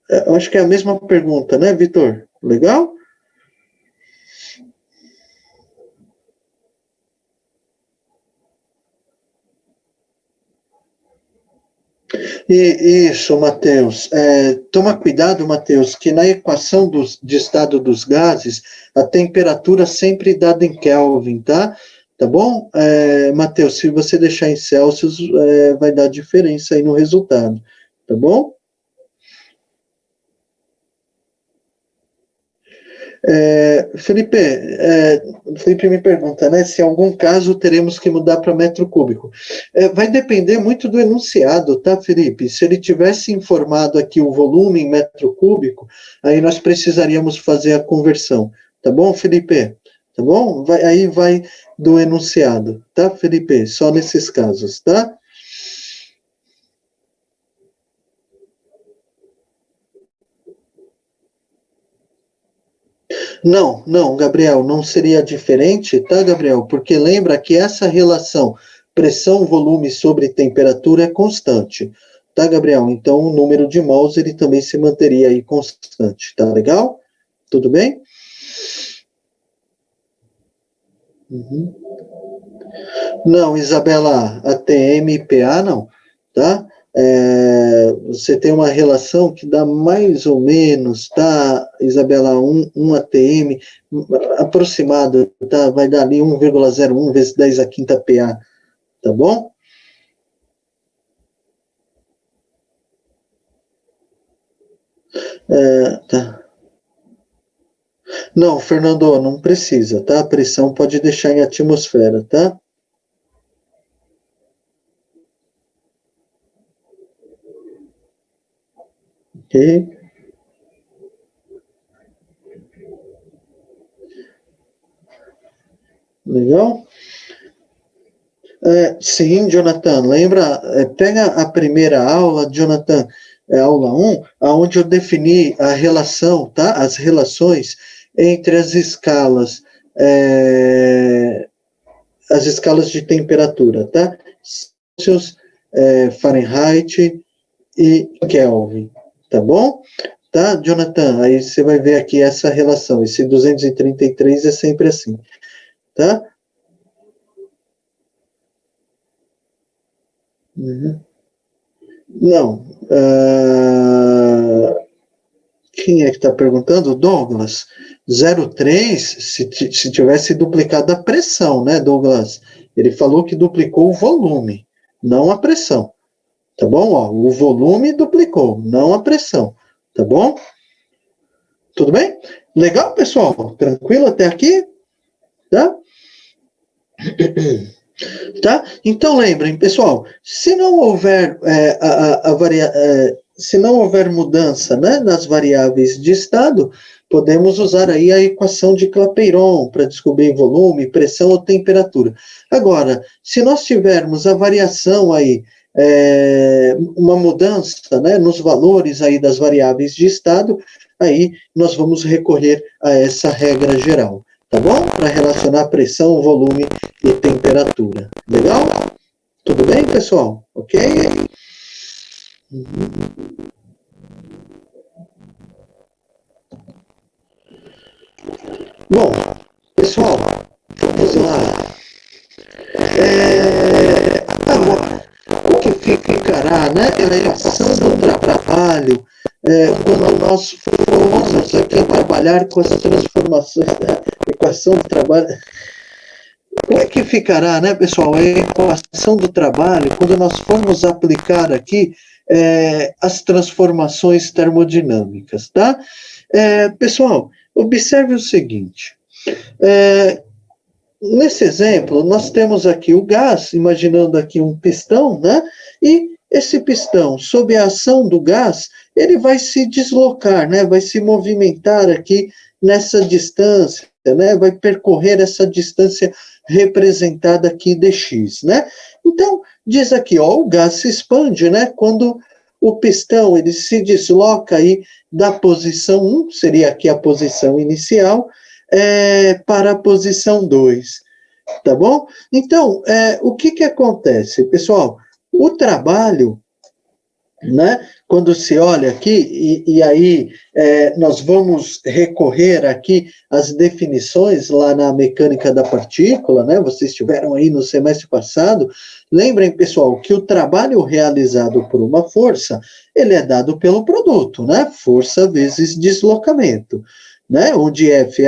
Eu acho que é a mesma pergunta, né, Vitor? Legal? Isso, Matheus. Toma cuidado, Matheus, que na equação de estado dos gases, a temperatura sempre dada em Kelvin, tá? Tá bom? Matheus, se você deixar em Celsius, vai dar diferença aí no resultado, tá bom? Felipe me pergunta, né, se em algum caso teremos que mudar para metro cúbico. Vai depender muito do enunciado, tá, Felipe? Se ele tivesse informado aqui o volume em metro cúbico, aí nós precisaríamos fazer a conversão, tá bom, Felipe? Tá bom? Aí vai do enunciado, tá, Felipe? Só nesses casos, tá? Não, não, Gabriel, não seria diferente, tá, Gabriel? Porque lembra que essa relação pressão, volume sobre temperatura é constante, tá, Gabriel? Então o número de mols ele também se manteria aí constante, tá legal? Tudo bem? Uhum. Não, Isabela, ATM e PA não, tá? Você tem uma relação que dá mais ou menos, tá, Isabela, um ATM aproximado, tá? Vai dar ali 1,01 vezes 10 a quinta PA, tá bom? Tá. Não, Fernando, não precisa, tá? A pressão pode deixar em atmosfera, tá? Ok. Legal? Sim, Jonathan, lembra? Pega a primeira aula, Jonathan, aula 1, onde eu defini a relação, tá? As relações entre as escalas de temperatura, tá? Celsius, Fahrenheit e Kelvin, tá bom? Tá, Jonathan? Aí você vai ver aqui essa relação. Esse 233 é sempre assim, tá? Uhum. Não. Quem é que está perguntando? Douglas. 0,3, se tivesse duplicado a pressão, né, Douglas? Ele falou que duplicou o volume, não a pressão. Tá bom? Ó, o volume duplicou, não a pressão. Tá bom? Tudo bem? Legal, pessoal? Tranquilo até aqui? Tá? Tá? Então lembrem, pessoal, se não houver se não houver mudança, né, nas variáveis de estado, podemos usar aí a equação de Clapeyron para descobrir volume, pressão ou temperatura. Agora, se nós tivermos a variação aí, uma mudança, né, nos valores aí das variáveis de estado, aí nós vamos recorrer a essa regra geral, tá bom? Para relacionar pressão, volume e temperatura. Legal? Tudo bem, pessoal? Ok? Bom, pessoal, vamos lá. Agora, o que ficará, né, é a equação do trabalho, quando nós formos aqui trabalhar com as transformações da equação do trabalho. Como é que ficará, né, pessoal, a equação do trabalho quando nós formos aplicar aqui as transformações termodinâmicas, tá? Pessoal, observe o seguinte. Nesse exemplo, nós temos aqui o gás, imaginando aqui um pistão, né? E esse pistão, sob a ação do gás, ele vai se deslocar, né? Vai se movimentar aqui nessa distância, né? Vai percorrer essa distância representada aqui dx, né? Então, diz aqui, ó, o gás se expande, né? Quando o pistão ele se desloca aí da posição 1, seria aqui a posição inicial, para a posição 2, tá bom? Então, o que acontece, pessoal? O trabalho, né, quando se olha aqui, e aí nós vamos recorrer aqui às definições lá na mecânica da partícula, né, vocês tiveram aí no semestre passado, lembrem, pessoal, que o trabalho realizado por uma força, ele é dado pelo produto, né, força vezes deslocamento, né, onde F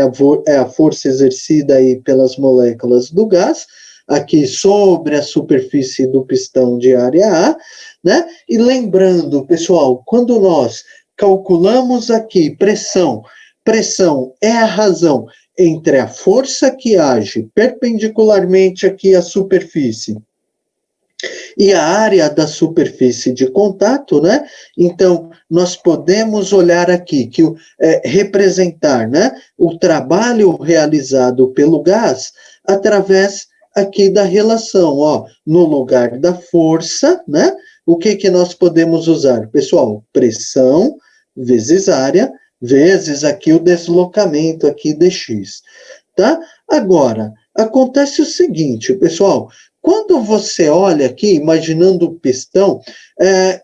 é a força exercida aí pelas moléculas do gás, aqui sobre a superfície do pistão de área A, né? E lembrando, pessoal, quando nós calculamos aqui pressão, pressão é a razão entre a força que age perpendicularmente aqui à superfície e a área da superfície de contato, né? Então, nós podemos olhar aqui, representar, né, o trabalho realizado pelo gás através aqui da relação, ó, no lugar da força, né? O que nós podemos usar? Pessoal, pressão vezes área, vezes aqui o deslocamento aqui dx, tá? Agora, acontece o seguinte, pessoal, quando você olha aqui, imaginando o pistão,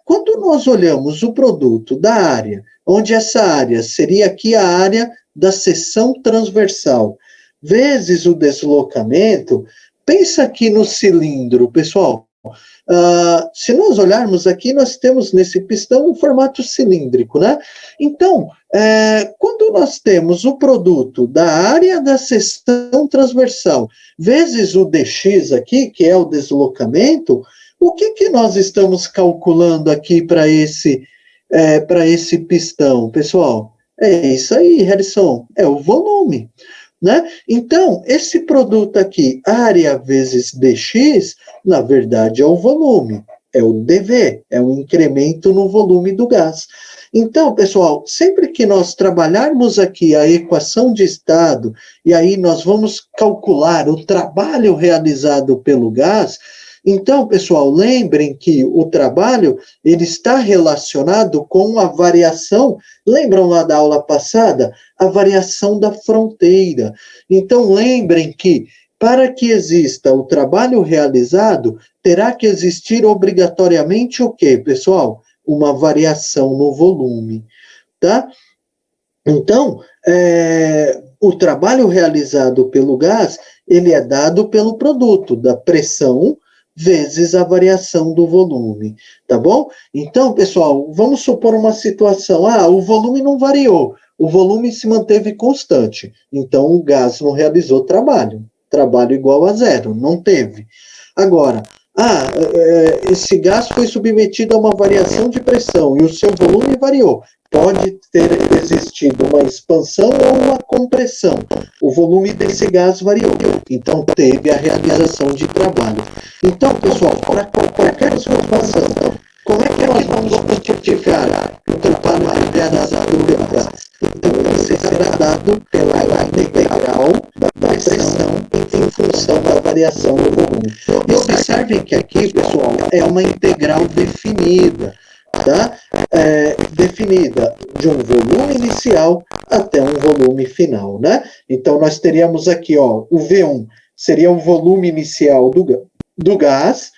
quando nós olhamos o produto da área, onde essa área seria aqui a área da seção transversal, vezes o deslocamento, pensa aqui no cilindro, pessoal. Se nós olharmos aqui, nós temos nesse pistão um formato cilíndrico, né? Então, quando nós temos o produto da área da seção transversal vezes o dx aqui, que é o deslocamento, o que nós estamos calculando aqui para esse pistão, pessoal? É isso aí, Harrison, é o volume. Né? Então, esse produto aqui, área vezes dx, na verdade é o volume, é o dV, é o incremento no volume do gás. Então, pessoal, sempre que nós trabalharmos aqui a equação de estado, e aí nós vamos calcular o trabalho realizado pelo gás, então, pessoal, lembrem que o trabalho ele está relacionado com a variação, lembram lá da aula passada? A variação da fronteira. Então, lembrem que para que exista o trabalho realizado, terá que existir obrigatoriamente o quê, pessoal? Uma variação no volume, tá? Então, o trabalho realizado pelo gás, ele é dado pelo produto da pressão vezes a variação do volume, tá bom? Então, pessoal, vamos supor uma situação, o volume não variou, o volume se manteve constante, então o gás não realizou trabalho igual a zero, não teve. Agora, esse gás foi submetido a uma variação de pressão e o seu volume variou. Pode ter existido uma expansão ou uma compressão. O volume desse gás variou, então teve a realização de trabalho. Então, pessoal, para qualquer situação, como é que nós vamos quantificar o trabalho realizado pelo gás? Então, ele será dado pela integral da pressão em função da variação do volume. E observem que aqui, pessoal, é uma integral definida, tá? Definida de um volume inicial até um volume final, né? Então, nós teríamos aqui, ó, o V1 seria o volume inicial do gás,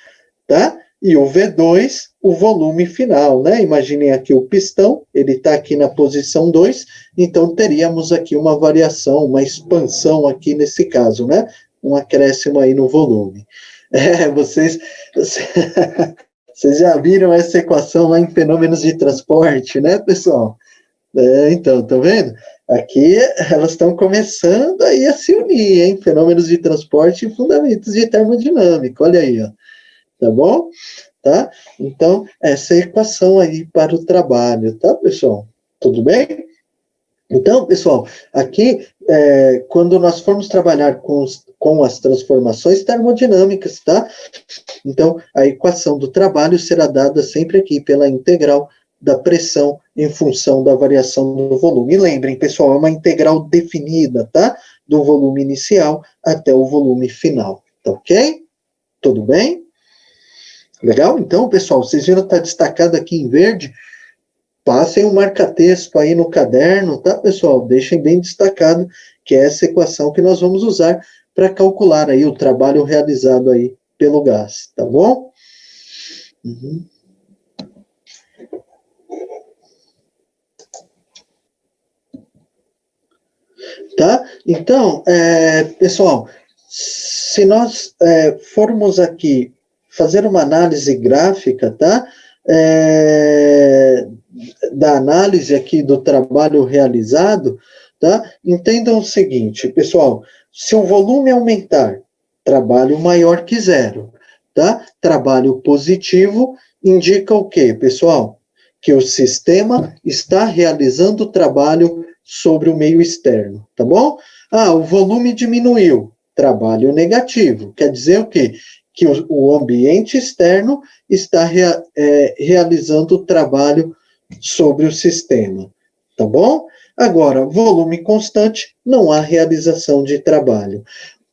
tá? e o V2, o volume final, né? Imaginem aqui o pistão, ele está aqui na posição 2, então teríamos aqui uma variação, uma expansão aqui nesse caso, né? Um acréscimo aí no volume. Vocês já viram essa equação lá em fenômenos de transporte, né, pessoal? Então, tá vendo? Aqui elas estão começando aí a se unir, hein? Fenômenos de transporte e fundamentos de termodinâmica, olha aí, ó. Tá bom? Tá? Então, essa é a equação aí para o trabalho, tá, pessoal? Tudo bem? Então, pessoal, aqui, quando nós formos trabalhar com as transformações termodinâmicas, tá? Então, a equação do trabalho será dada sempre aqui pela integral da pressão em função da variação do volume. E lembrem, pessoal, é uma integral definida, tá? Do volume inicial até o volume final, tá ok? Tudo bem? Legal? Então, pessoal, vocês viram que está destacado aqui em verde? Passem um marca-texto aí no caderno, tá, pessoal? Deixem bem destacado que é essa equação que nós vamos usar para calcular aí o trabalho realizado aí pelo gás, tá bom? Uhum. Tá? Então, pessoal, se nós formos aqui fazer uma análise gráfica, tá? Da análise aqui do trabalho realizado, tá? Entendam o seguinte, pessoal, se o volume aumentar, trabalho maior que zero, tá? Trabalho positivo indica o quê, pessoal? Que o sistema está realizando trabalho sobre o meio externo, tá bom? O volume diminuiu, trabalho negativo, quer dizer o quê? Que o ambiente externo está realizando o trabalho sobre o sistema, tá bom? Agora, volume constante, não há realização de trabalho.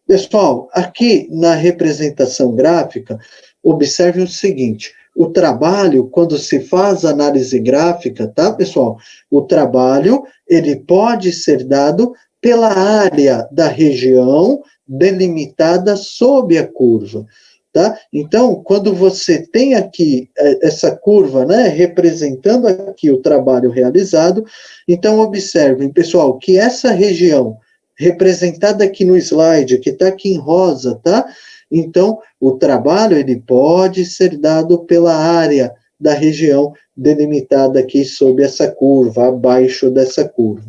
Pessoal, aqui na representação gráfica, observe o seguinte, o trabalho, quando se faz análise gráfica, tá, pessoal? O trabalho, ele pode ser dado pela área da região delimitada sob a curva. Tá? Então, quando você tem aqui essa curva, né, representando aqui o trabalho realizado, então observem, pessoal, que essa região representada aqui no slide, que está aqui em rosa, tá? Então, o trabalho, ele pode ser dado pela área da região delimitada aqui sob essa curva, abaixo dessa curva,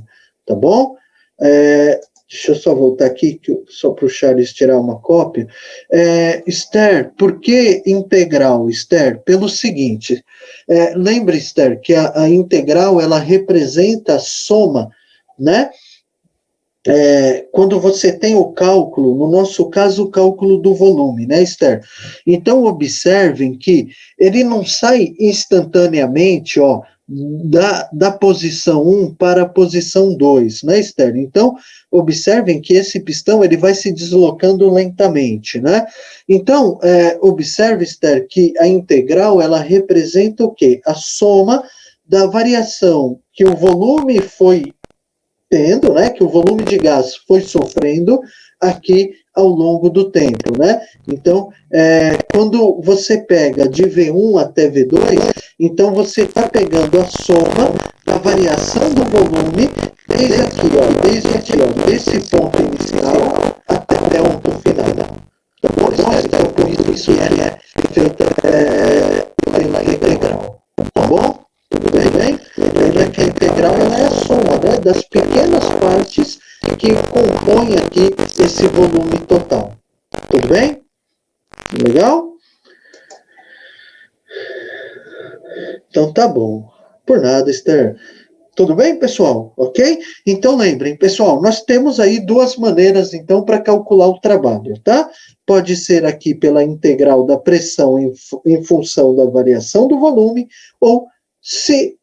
tá bom? Deixa eu só voltar aqui, só para o Charles tirar uma cópia. Esther, por que integral, Esther? Pelo seguinte, lembra, Esther, que a integral, ela representa a soma, né? Quando você tem o cálculo, no nosso caso, o cálculo do volume, né, Esther? Então, observem que ele não sai instantaneamente, ó, da posição 1 para a posição 2, né, Esther? Então, observem que esse pistão ele vai se deslocando lentamente, né? Então, observe, Esther, que a integral ela representa o quê? A soma da variação que o volume foi tendo, né, que o volume de gás foi sofrendo aqui ao longo do tempo, né? Então, quando você pega de V1 até V2, então você está pegando a soma da variação do volume desde aqui, ó, desse ponto inicial até o ponto final. Então, por isso que é feita pela integral, tá bom? Tudo bem? Lembra que a integral ela é a soma, né, das pequenas partes que compõem aqui esse volume total. Tudo bem? Legal? Então tá bom. Por nada, Esther. Tudo bem, pessoal? Ok? Então lembrem, pessoal, nós temos aí duas maneiras, então, para calcular o trabalho, tá? Pode ser aqui pela integral da pressão em função da variação do volume, ou se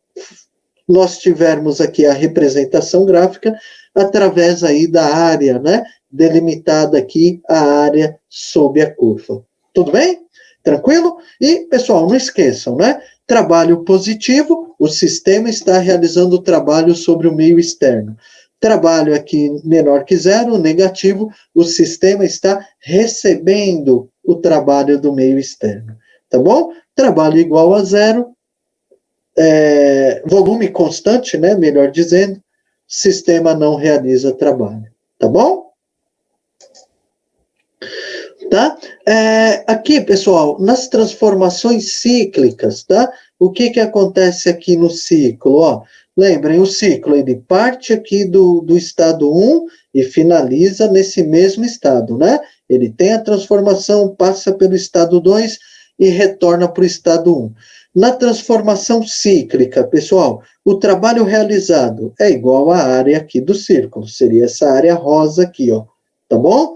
nós tivermos aqui a representação gráfica através aí da área, né? Delimitada aqui a área sob a curva. Tudo bem? Tranquilo? E, pessoal, não esqueçam, né? Trabalho positivo, o sistema está realizando o trabalho sobre o meio externo. Trabalho aqui menor que zero, negativo, o sistema está recebendo o trabalho do meio externo. tá bom? Trabalho igual a zero, volume constante, né, melhor dizendo, sistema não realiza trabalho, tá bom? Tá? Aqui, pessoal, nas transformações cíclicas, tá? O que acontece aqui no ciclo? Ó, lembrem, o ciclo, ele parte aqui do estado 1 e finaliza nesse mesmo estado, né? Ele tem a transformação, passa pelo estado 2 e retorna para o estado 1. Na transformação cíclica, pessoal, o trabalho realizado é igual à área aqui do círculo, seria essa área rosa aqui, ó, tá bom?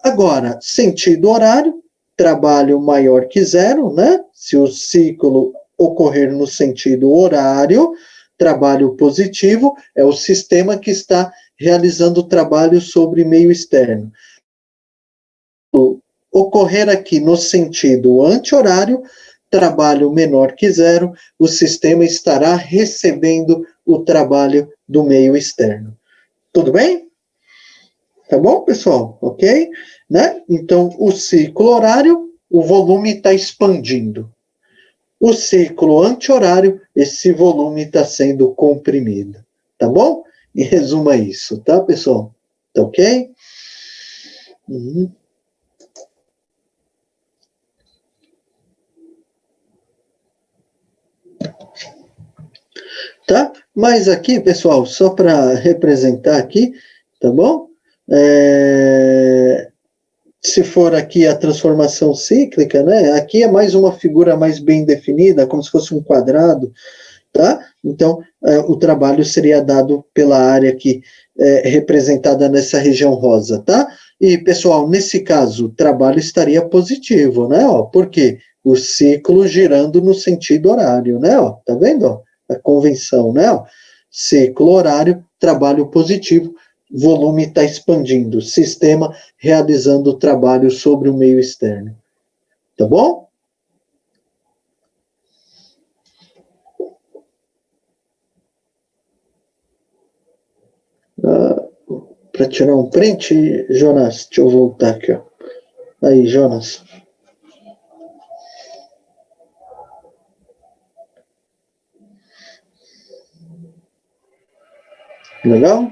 Agora, sentido horário, trabalho maior que zero, né? Se o ciclo ocorrer no sentido horário, trabalho positivo é o sistema que está realizando o trabalho sobre meio externo. Ocorrer aqui no sentido anti-horário, trabalho menor que zero, o sistema estará recebendo o trabalho do meio externo. Tudo bem? Tá bom, pessoal? Ok? Né? Então, o ciclo horário, o volume está expandindo. O ciclo anti-horário, esse volume está sendo comprimido. Tá bom? Em resumo é isso, tá, pessoal? Tá ok? Uhum. Tá? Mas aqui, pessoal, só para representar aqui, tá bom? Se for aqui a transformação cíclica, né? Aqui é mais uma figura mais bem definida, como se fosse um quadrado, tá? Então, o trabalho seria dado pela área aqui representada nessa região rosa, tá? E, pessoal, nesse caso, o trabalho estaria positivo, né? Ó, por quê? O ciclo girando no sentido horário, né? Ó, tá vendo? Ó, a convenção, né? Ó, ciclo horário, trabalho positivo, volume está expandindo, sistema realizando o trabalho sobre o meio externo. Tá bom? Para tirar um print, Jonas, deixa eu voltar aqui, ó. Aí, Jonas. Legal?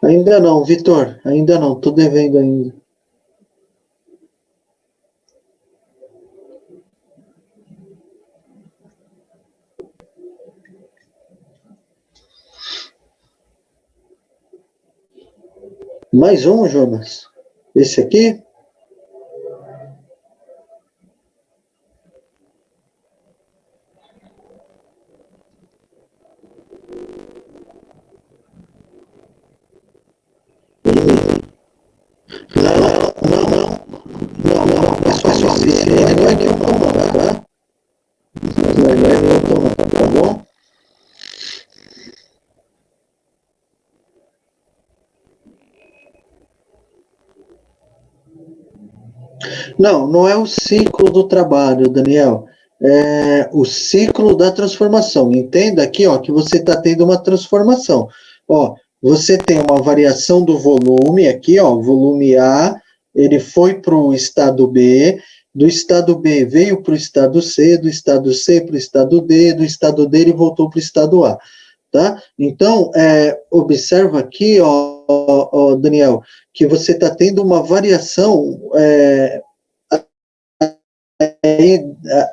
Ainda não, Vitor, ainda não, tô devendo ainda. Mais um, Jonas? Esse aqui? Não, pessoal, esse aí não é que eu comando, tá? Não é que eu comando, tá bom? Não, não é o ciclo do trabalho, Daniel. É o ciclo da transformação. Entenda aqui, ó, que você está tendo uma transformação. Ó, você tem uma variação do volume aqui, ó, volume A, ele foi para o estado B, do estado B veio para o estado C, do estado C para o estado D, do estado D ele voltou para o estado A. Tá? Então, observa aqui, ó, Daniel, que você está tendo uma variação,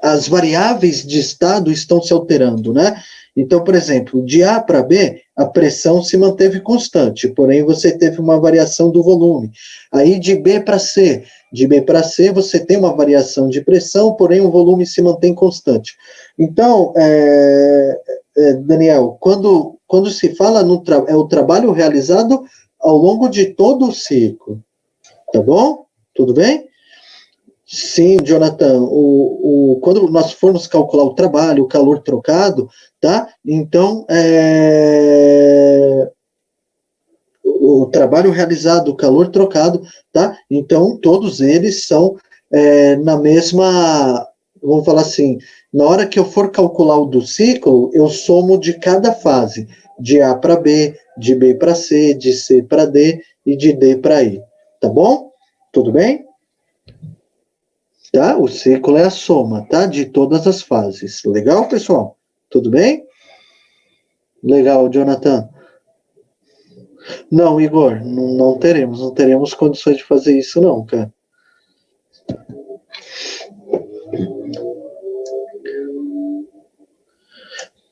as variáveis de estado estão se alterando, né? Então, por exemplo, de A para B, a pressão se manteve constante, porém você teve uma variação do volume. Aí de B para C, você tem uma variação de pressão, porém o volume se mantém constante. Então, Daniel, quando se fala é o trabalho realizado ao longo de todo o ciclo, tá bom? Tudo bem? Sim, Jonathan, quando nós formos calcular o trabalho, o calor trocado, tá? Então, o trabalho realizado, o calor trocado, tá? Então, todos eles são na mesma, vamos falar assim, na hora que eu for calcular o do ciclo, eu somo de cada fase. de A para B, de B para C, de C para D e de D para E. Tá bom? Tudo bem? Tá? O ciclo é a soma, tá? De todas as fases. Legal, pessoal? Tudo bem? Legal, Jonathan. Não, Igor, não teremos condições de fazer isso não, cara.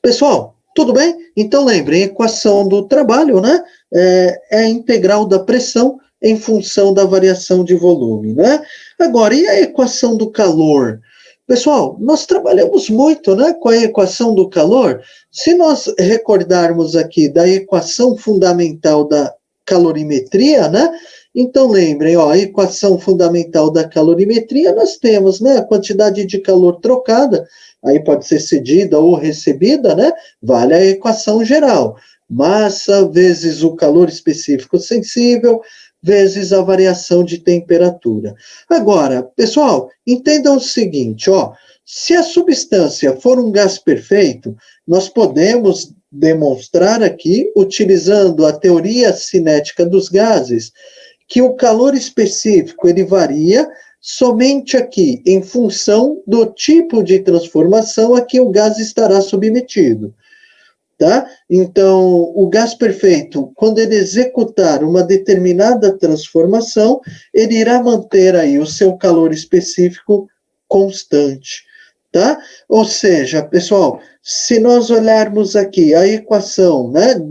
Pessoal, tudo bem? Então lembrem, a equação do trabalho, né? É a integral da pressão em função da variação de volume, né? Agora, e a equação do calor? Pessoal, nós trabalhamos muito, né, com a equação do calor. Se nós recordarmos aqui da equação fundamental da calorimetria, né? Então lembrem, ó, a equação fundamental da calorimetria, nós temos, né, a quantidade de calor trocada, aí pode ser cedida ou recebida, né? Vale a equação geral. Massa vezes o calor específico sensível, vezes a variação de temperatura. Agora, pessoal, entendam o seguinte, ó, se a substância for um gás perfeito, nós podemos demonstrar aqui, utilizando a teoria cinética dos gases, que o calor específico ele varia somente aqui em função do tipo de transformação a que o gás estará submetido. Tá? Então, o gás perfeito, quando ele executar uma determinada transformação, ele irá manter aí o seu calor específico constante. Tá? Ou seja, pessoal, se nós olharmos aqui a equação, né?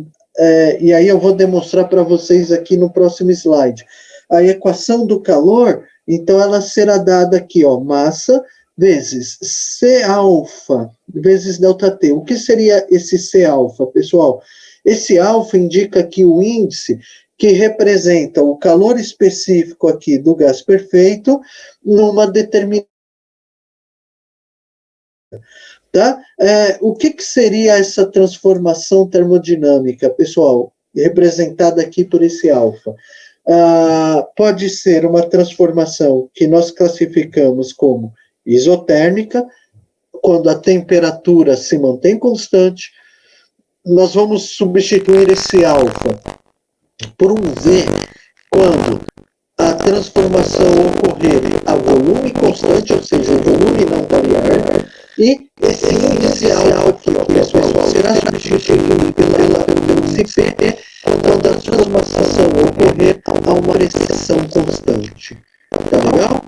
E aí eu vou demonstrar para vocês aqui no próximo slide. A equação do calor, então ela será dada aqui, ó, massa vezes C alfa vezes ΔT. O que seria esse C alfa, pessoal? Esse alfa indica aqui o índice que representa o calor específico aqui do gás perfeito numa determinada. Tá? O que seria essa transformação termodinâmica, pessoal? Representada aqui por esse alfa. Pode ser uma transformação que nós classificamos como isotérmica, quando a temperatura se mantém constante. Nós vamos substituir esse alfa por um V quando a transformação ocorrer a volume constante, ou seja, o volume não variar, e esse índice alfa aqui, ó, pessoal, será substituído pelo CP quando a transformação ocorrer a uma pressão constante. Tá legal?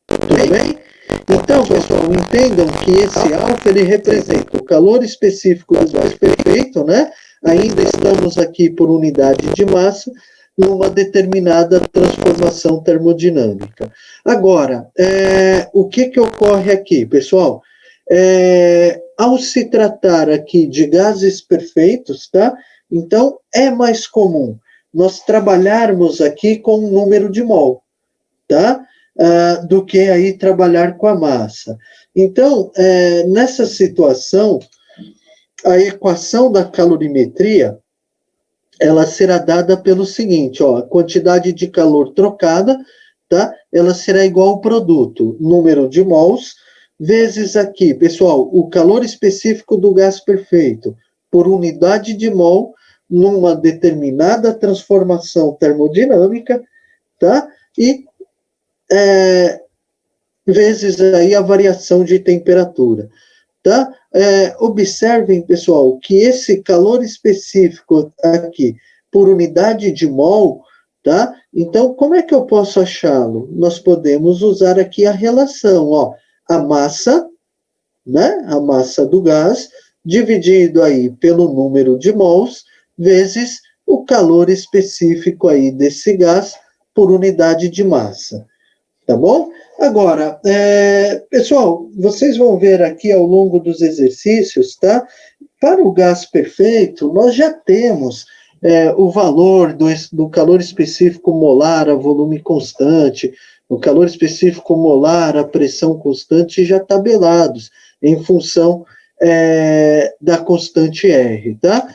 Tudo bem? Então, pessoal, entendam que esse alfa ele representa o calor específico do gás perfeito, né? Ainda estamos aqui por unidade de massa, numa determinada transformação termodinâmica. Agora, o que ocorre aqui, pessoal? Ao se tratar aqui de gases perfeitos, tá? Então, é mais comum nós trabalharmos aqui com um número de mol, tá? Do que aí trabalhar com a massa. Então, nessa situação, a equação da calorimetria, ela será dada pelo seguinte, ó, a quantidade de calor trocada, tá? Ela será igual ao produto, número de mols, vezes aqui, pessoal, o calor específico do gás perfeito, por unidade de mol, numa determinada transformação termodinâmica, tá? E vezes aí a variação de temperatura, tá? Observem, pessoal, que esse calor específico aqui, por unidade de mol, tá? Então, como é que eu posso achá-lo? Nós podemos usar aqui a relação, ó, a massa, né? A massa do gás, dividido aí pelo número de mols, vezes o calor específico aí desse gás por unidade de massa. Tá bom? Agora, pessoal, vocês vão ver aqui ao longo dos exercícios, tá? Para o gás perfeito, nós já temos o valor do calor específico molar a volume constante, o calor específico molar a pressão constante já tabelados, em função da constante R, tá?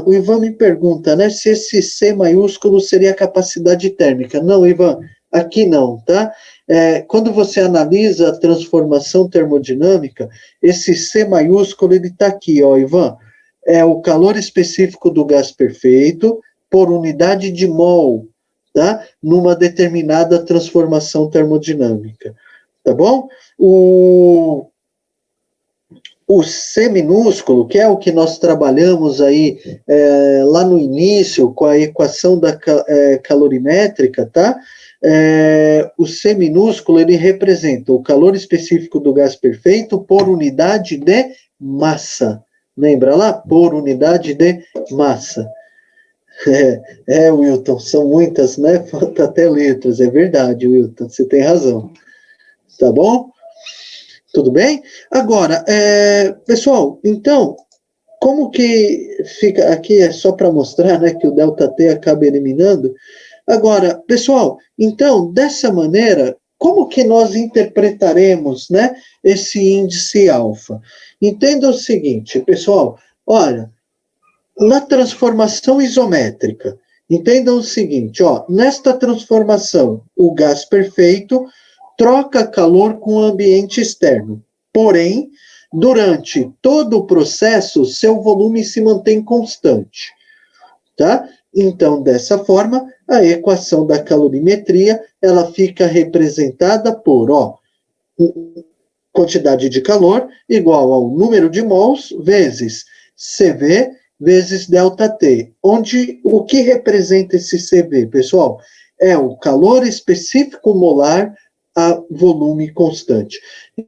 O Ivan me pergunta, né, se esse C maiúsculo seria a capacidade térmica. Não, Ivan, aqui não, tá? Quando você analisa a transformação termodinâmica, esse C maiúsculo, ele está aqui, ó, Ivan. é o calor específico do gás perfeito por unidade de mol, tá? Numa determinada transformação termodinâmica, tá bom? O C minúsculo, que é o que nós trabalhamos aí lá no início com a equação da calorimétrica, tá? O C minúsculo, ele representa o calor específico do gás perfeito por unidade de massa. Lembra lá? Por unidade de massa. Wilton, são muitas, né? Falta até letras, é verdade, Wilton, você tem razão. Tá bom? Tudo bem? Agora, pessoal, então, como que fica aqui, é só para mostrar, né, que o ΔT acaba eliminando. Agora, pessoal, então, dessa maneira, como que nós interpretaremos, né, esse índice alfa? Entenda o seguinte, pessoal, olha, na transformação isométrica, entendam o seguinte, ó, nesta transformação, o gás perfeito troca calor com o ambiente externo. Porém, durante todo o processo, seu volume se mantém constante. Tá? Então, dessa forma, a equação da calorimetria, ela fica representada por, quantidade de calor igual ao número de mols vezes CV vezes ΔT, onde o que representa esse CV, pessoal? É o calor específico molar a volume constante.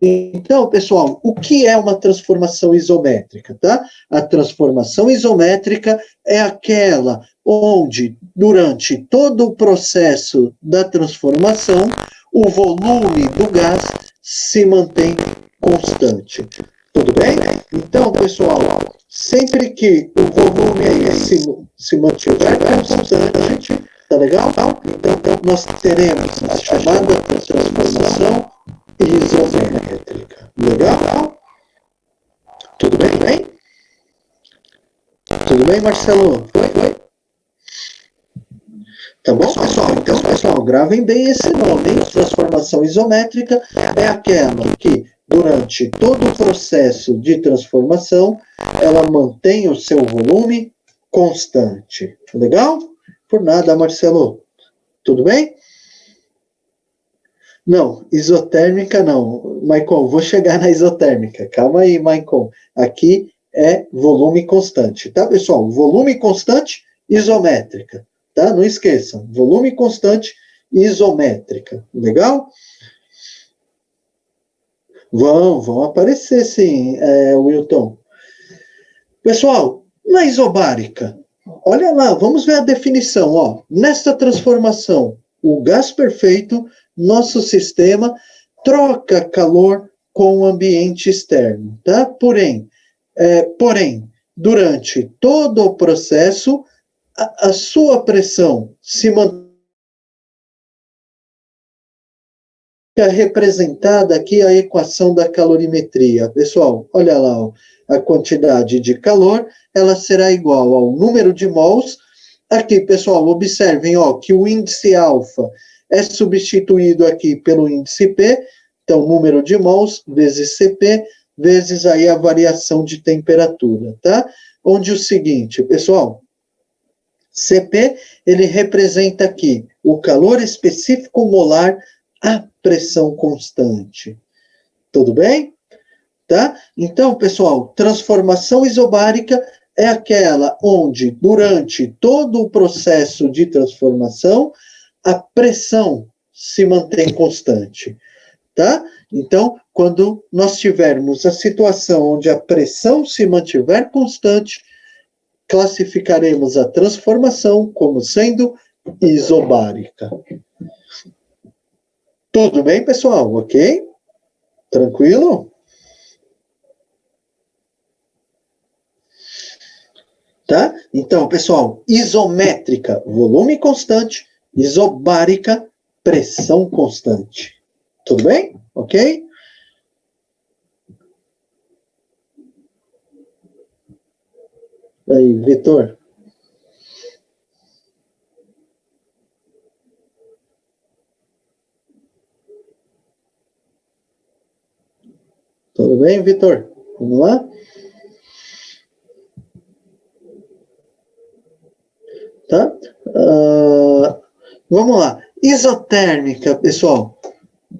Então, pessoal, o que é uma transformação isométrica, tá? A transformação isométrica é aquela onde, durante todo o processo da transformação, o volume do gás se mantém constante. Tudo bem? Então, pessoal, sempre que o volume aí se mantiver constante, tá legal? Então, nós teremos a chamada transformação isométrica. Legal? Tudo bem? Tudo bem, Marcelo? Oi. Tá bom, pessoal? Então, pessoal, gravem bem esse nome, hein? Transformação isométrica é aquela que, durante todo o processo de transformação, ela mantém o seu volume constante. Legal? Por nada, Marcelo. Tudo bem? Não, isotérmica não. Michael, vou chegar na isotérmica. Calma aí, Michael. Aqui é volume constante, tá, pessoal? Volume constante, isométrica, tá? Não esqueçam, volume constante, isométrica. Legal? Vão aparecer, sim, Wilton. Pessoal, na isobárica, olha lá, vamos ver a definição, ó. Nesta transformação, o gás perfeito, nosso sistema, troca calor com o ambiente externo, tá? Porém, durante todo o processo, a sua pressão se mantém representada aqui a equação da calorimetria. Pessoal, olha lá, ó, a quantidade de calor, ela será igual ao número de mols. Aqui, pessoal, observem, ó, que o índice alfa é substituído aqui pelo índice P, então número de mols vezes Cp, vezes aí a variação de temperatura, tá? Onde o seguinte, pessoal, Cp, ele representa aqui o calor específico molar a pressão constante. Tudo bem? Tá? Então, pessoal, transformação isobárica é aquela onde, durante todo o processo de transformação, a pressão se mantém constante. Tá? Então, quando nós tivermos a situação onde a pressão se mantiver constante, classificaremos a transformação como sendo isobárica. Tudo bem, pessoal? Ok? Tranquilo? Tá? Então, pessoal, isométrica, volume constante, isobárica, pressão constante. Tudo bem? Ok? Aí, Vitor. Tudo bem, Vitor? Vamos lá? tá? Vamos lá. Isotérmica, pessoal.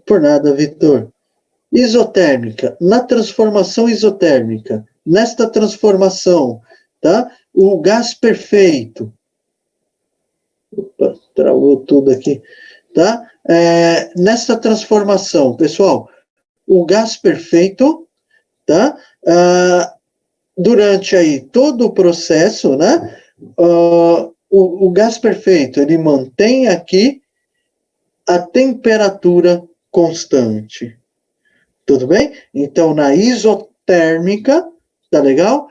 Por nada, Vitor. Isotérmica. Na transformação isotérmica, nesta transformação, tá? O gás perfeito. Opa, travou tudo aqui, tá? Nesta transformação, pessoal, o gás perfeito, tá? Durante aí todo o processo, né? O gás perfeito, ele mantém aqui a temperatura constante. Tudo bem? Então, na isotérmica, tá legal?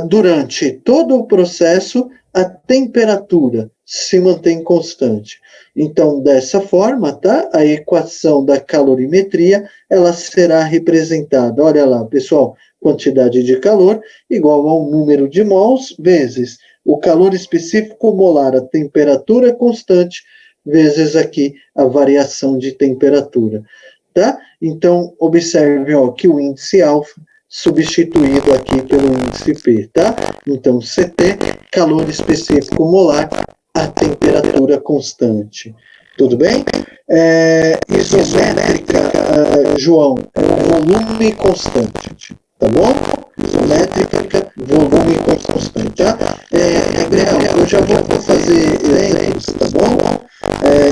Durante todo o processo, a temperatura se mantém constante. Então, dessa forma, tá? A equação da calorimetria, ela será representada, olha lá, pessoal, quantidade de calor igual ao número de mols vezes o calor específico molar, a temperatura constante, vezes aqui a variação de temperatura, tá? Então, observe, ó, que o índice alfa substituído aqui pelo índice P, tá? Então, CT, calor específico molar, a temperatura constante. Tudo bem? Isométrica, João, volume constante, tá bom? Isométrica, volume constante, tá? Gabriel, eu já vou fazer exemplos, tá bom?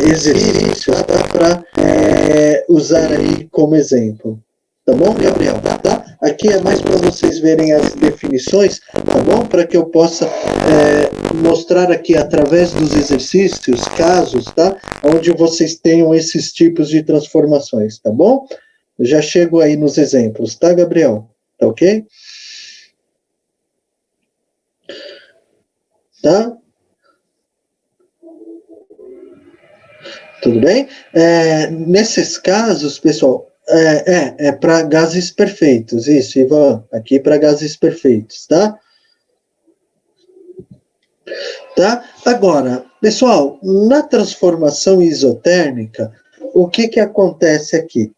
Exercícios, tá? Para usar aí como exemplo. Tá bom, Gabriel? Tá? Aqui é mais para vocês verem as definições, tá bom? Para que eu possa mostrar aqui através dos exercícios, casos, tá? Onde vocês tenham esses tipos de transformações, tá bom? Eu já chego aí nos exemplos, tá, Gabriel? Tá ok? Tá? Tudo bem? Nesses casos, pessoal, para gases perfeitos, isso, Ivan, aqui para gases perfeitos, tá? Tá? Agora, pessoal, na transformação isotérmica, o que acontece aqui?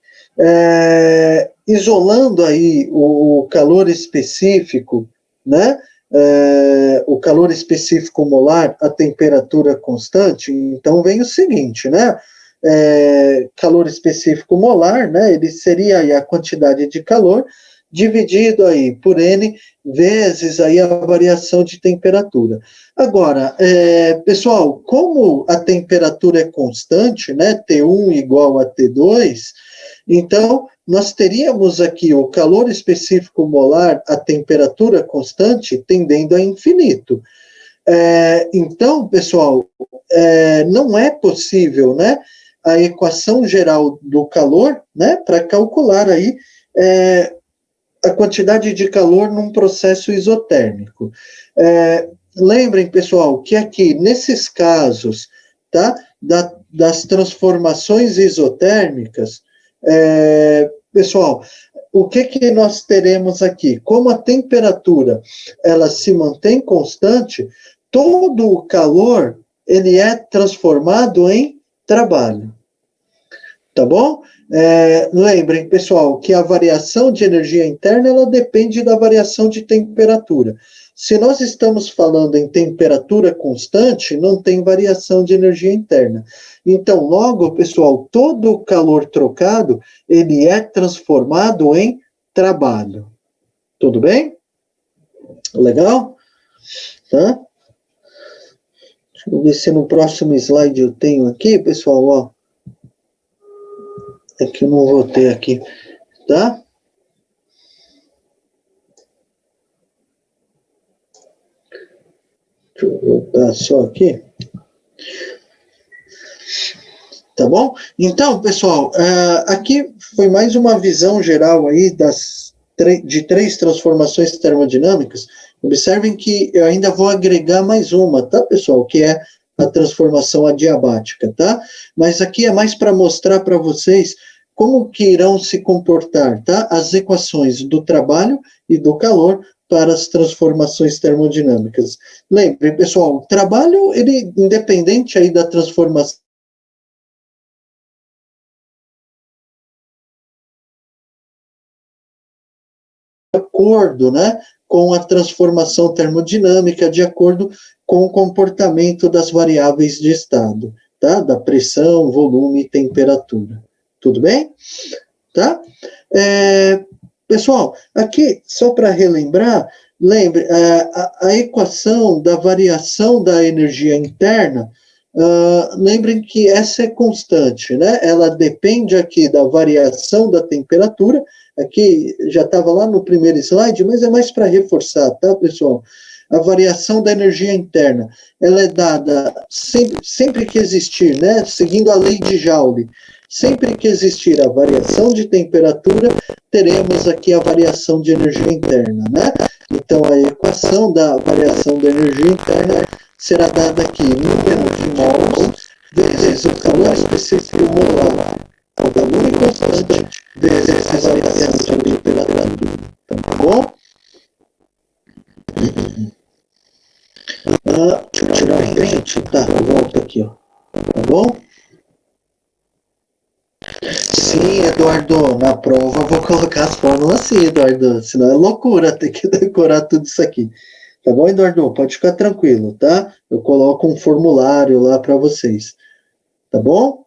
Isolando aí o calor específico, né? O calor específico molar, a temperatura constante, então vem o seguinte, né? Calor específico molar, né? Ele seria aí a quantidade de calor dividido aí por N vezes aí a variação de temperatura. Agora, pessoal, como a temperatura é constante, né? T1 igual a T2, então nós teríamos aqui o calor específico molar, a temperatura constante, tendendo a infinito. Então, pessoal, não é possível, né? A equação geral do calor, né? Para calcular aí a quantidade de calor num processo isotérmico. Lembrem, pessoal, que aqui, nesses casos, tá, das transformações isotérmicas, pessoal, o que nós teremos aqui? Como a temperatura ela se mantém constante, todo o calor ele é transformado em trabalho. Tá bom? Lembrem, pessoal, que a variação de energia interna ela depende da variação de temperatura. Se nós estamos falando em temperatura constante, não tem variação de energia interna. Então, logo, pessoal, todo o calor trocado, ele é transformado em trabalho. Tudo bem? Legal? Tá? Deixa eu ver se no próximo slide eu tenho aqui, pessoal, ó. É que eu não vou ter aqui, tá? Deixa eu voltar só aqui. Tá bom? Então, pessoal, aqui foi mais uma visão geral aí de 3 transformações termodinâmicas. Observem que eu ainda vou agregar mais uma, tá, pessoal? Que é a transformação adiabática, tá? Mas aqui é mais para mostrar para vocês como que irão se comportar, tá? As equações do trabalho e do calor para as transformações termodinâmicas. Lembrem, pessoal, o trabalho, ele, independente aí da transformação acordo, né, com a transformação termodinâmica, de acordo com o comportamento das variáveis de estado, tá? Da pressão, volume e temperatura. Tudo bem? Tá? Pessoal, aqui, só para relembrar, lembre, a equação da variação da energia interna, lembrem que essa é constante, né? Ela depende aqui da variação da temperatura. Aqui já estava lá no primeiro slide, mas é mais para reforçar, tá, pessoal? A variação da energia interna, ela é dada sempre que existir, né? Seguindo a lei de Joule, sempre que existir a variação de temperatura, teremos aqui a variação de energia interna, né? Então, a equação da variação da energia interna será dada aqui, número de mols vezes o calor específico molar, o volume constante vezes a variação de temperatura. Tá bom? Deixa eu tirar o print. Tá, eu volto aqui, ó. Tá bom? Sim, Eduardo, na prova eu vou colocar as fórmulas sim, Eduardo, senão é loucura ter que decorar tudo isso aqui. Tá bom, Eduardo? Pode ficar tranquilo, tá? Eu coloco um formulário lá para vocês. Tá bom?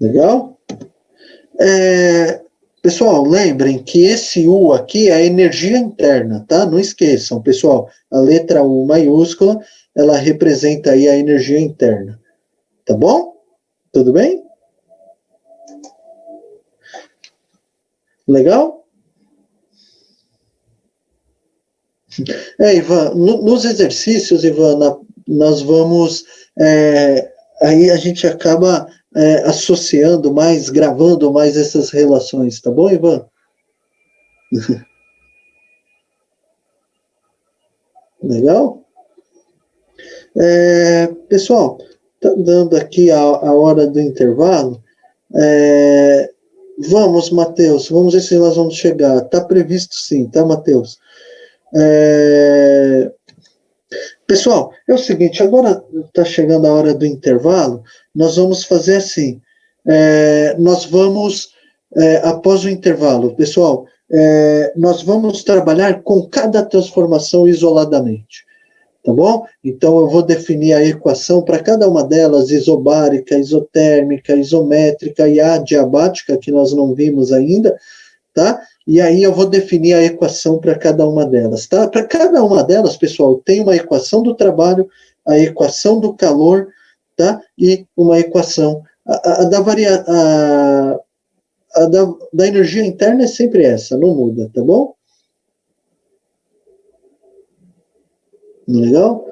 Legal? Pessoal, lembrem que esse U aqui é a energia interna, tá? Não esqueçam, pessoal, a letra U maiúscula, ela representa aí a energia interna. Tá bom? Tudo bem? Legal? Ivan, nos exercícios, Ivan, nós vamos... aí a gente acaba associando mais, gravando mais essas relações, tá bom, Ivan? Legal? Pessoal, tá dando aqui a hora do intervalo. Vamos, Matheus, vamos ver se nós vamos chegar. Está previsto sim, tá, Matheus? Pessoal, é o seguinte, agora está chegando a hora do intervalo, nós vamos fazer assim, nós vamos, após o intervalo, pessoal, nós vamos trabalhar com cada transformação isoladamente, tá bom? Então, eu vou definir a equação para cada uma delas, isobárica, isotérmica, isométrica e adiabática, que nós não vimos ainda, tá? E aí eu vou definir a equação para cada uma delas, tá? Para cada uma delas, pessoal, tem uma equação do trabalho, a equação do calor, tá? E uma equação da energia interna é sempre essa, não muda, tá bom? Legal?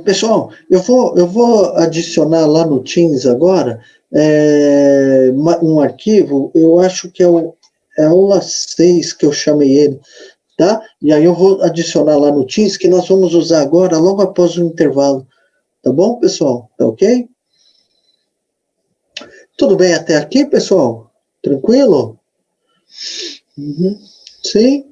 Pessoal, eu vou adicionar lá no Teams agora um arquivo, eu acho que é a aula 6 que eu chamei ele, tá? E aí eu vou adicionar lá no Teams, que nós vamos usar agora, logo após o intervalo. Tá bom, pessoal? Tá ok? Tudo bem até aqui, pessoal? Tranquilo? Uhum. Sim?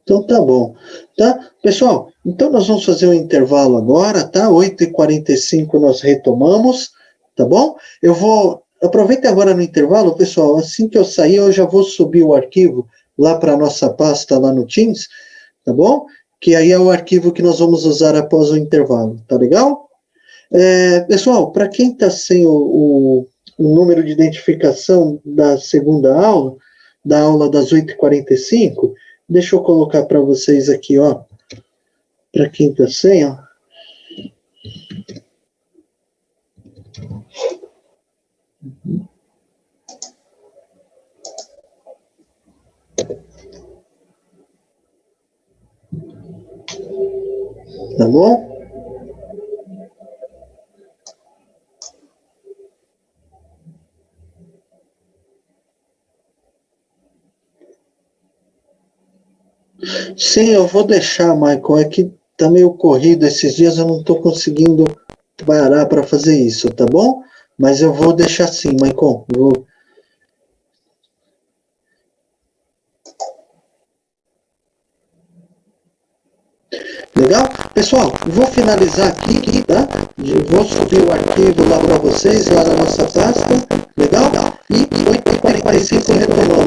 Então tá bom. Tá? Pessoal, então nós vamos fazer um intervalo agora, tá? 8h45 nós retomamos, tá bom? Eu vou... Aproveita agora no intervalo, pessoal, assim que eu sair, eu já vou subir o arquivo lá para a nossa pasta lá no Teams, tá bom? Que aí é o arquivo que nós vamos usar após o intervalo, tá legal? Pessoal, para quem está sem o número de identificação da segunda aula, da aula das 8h45, deixa eu colocar para vocês aqui, ó, para quem está sem, ó. Tá bom? Sim, eu vou deixar, Michael. É que tá meio corrido esses dias, eu não estou conseguindo parar para fazer isso, tá bom? Mas eu vou deixar assim, Maicon. Legal? Pessoal, vou finalizar aqui, tá? Vou subir o arquivo lá para vocês, lá na nossa pasta. Legal? E 8h45 retornou.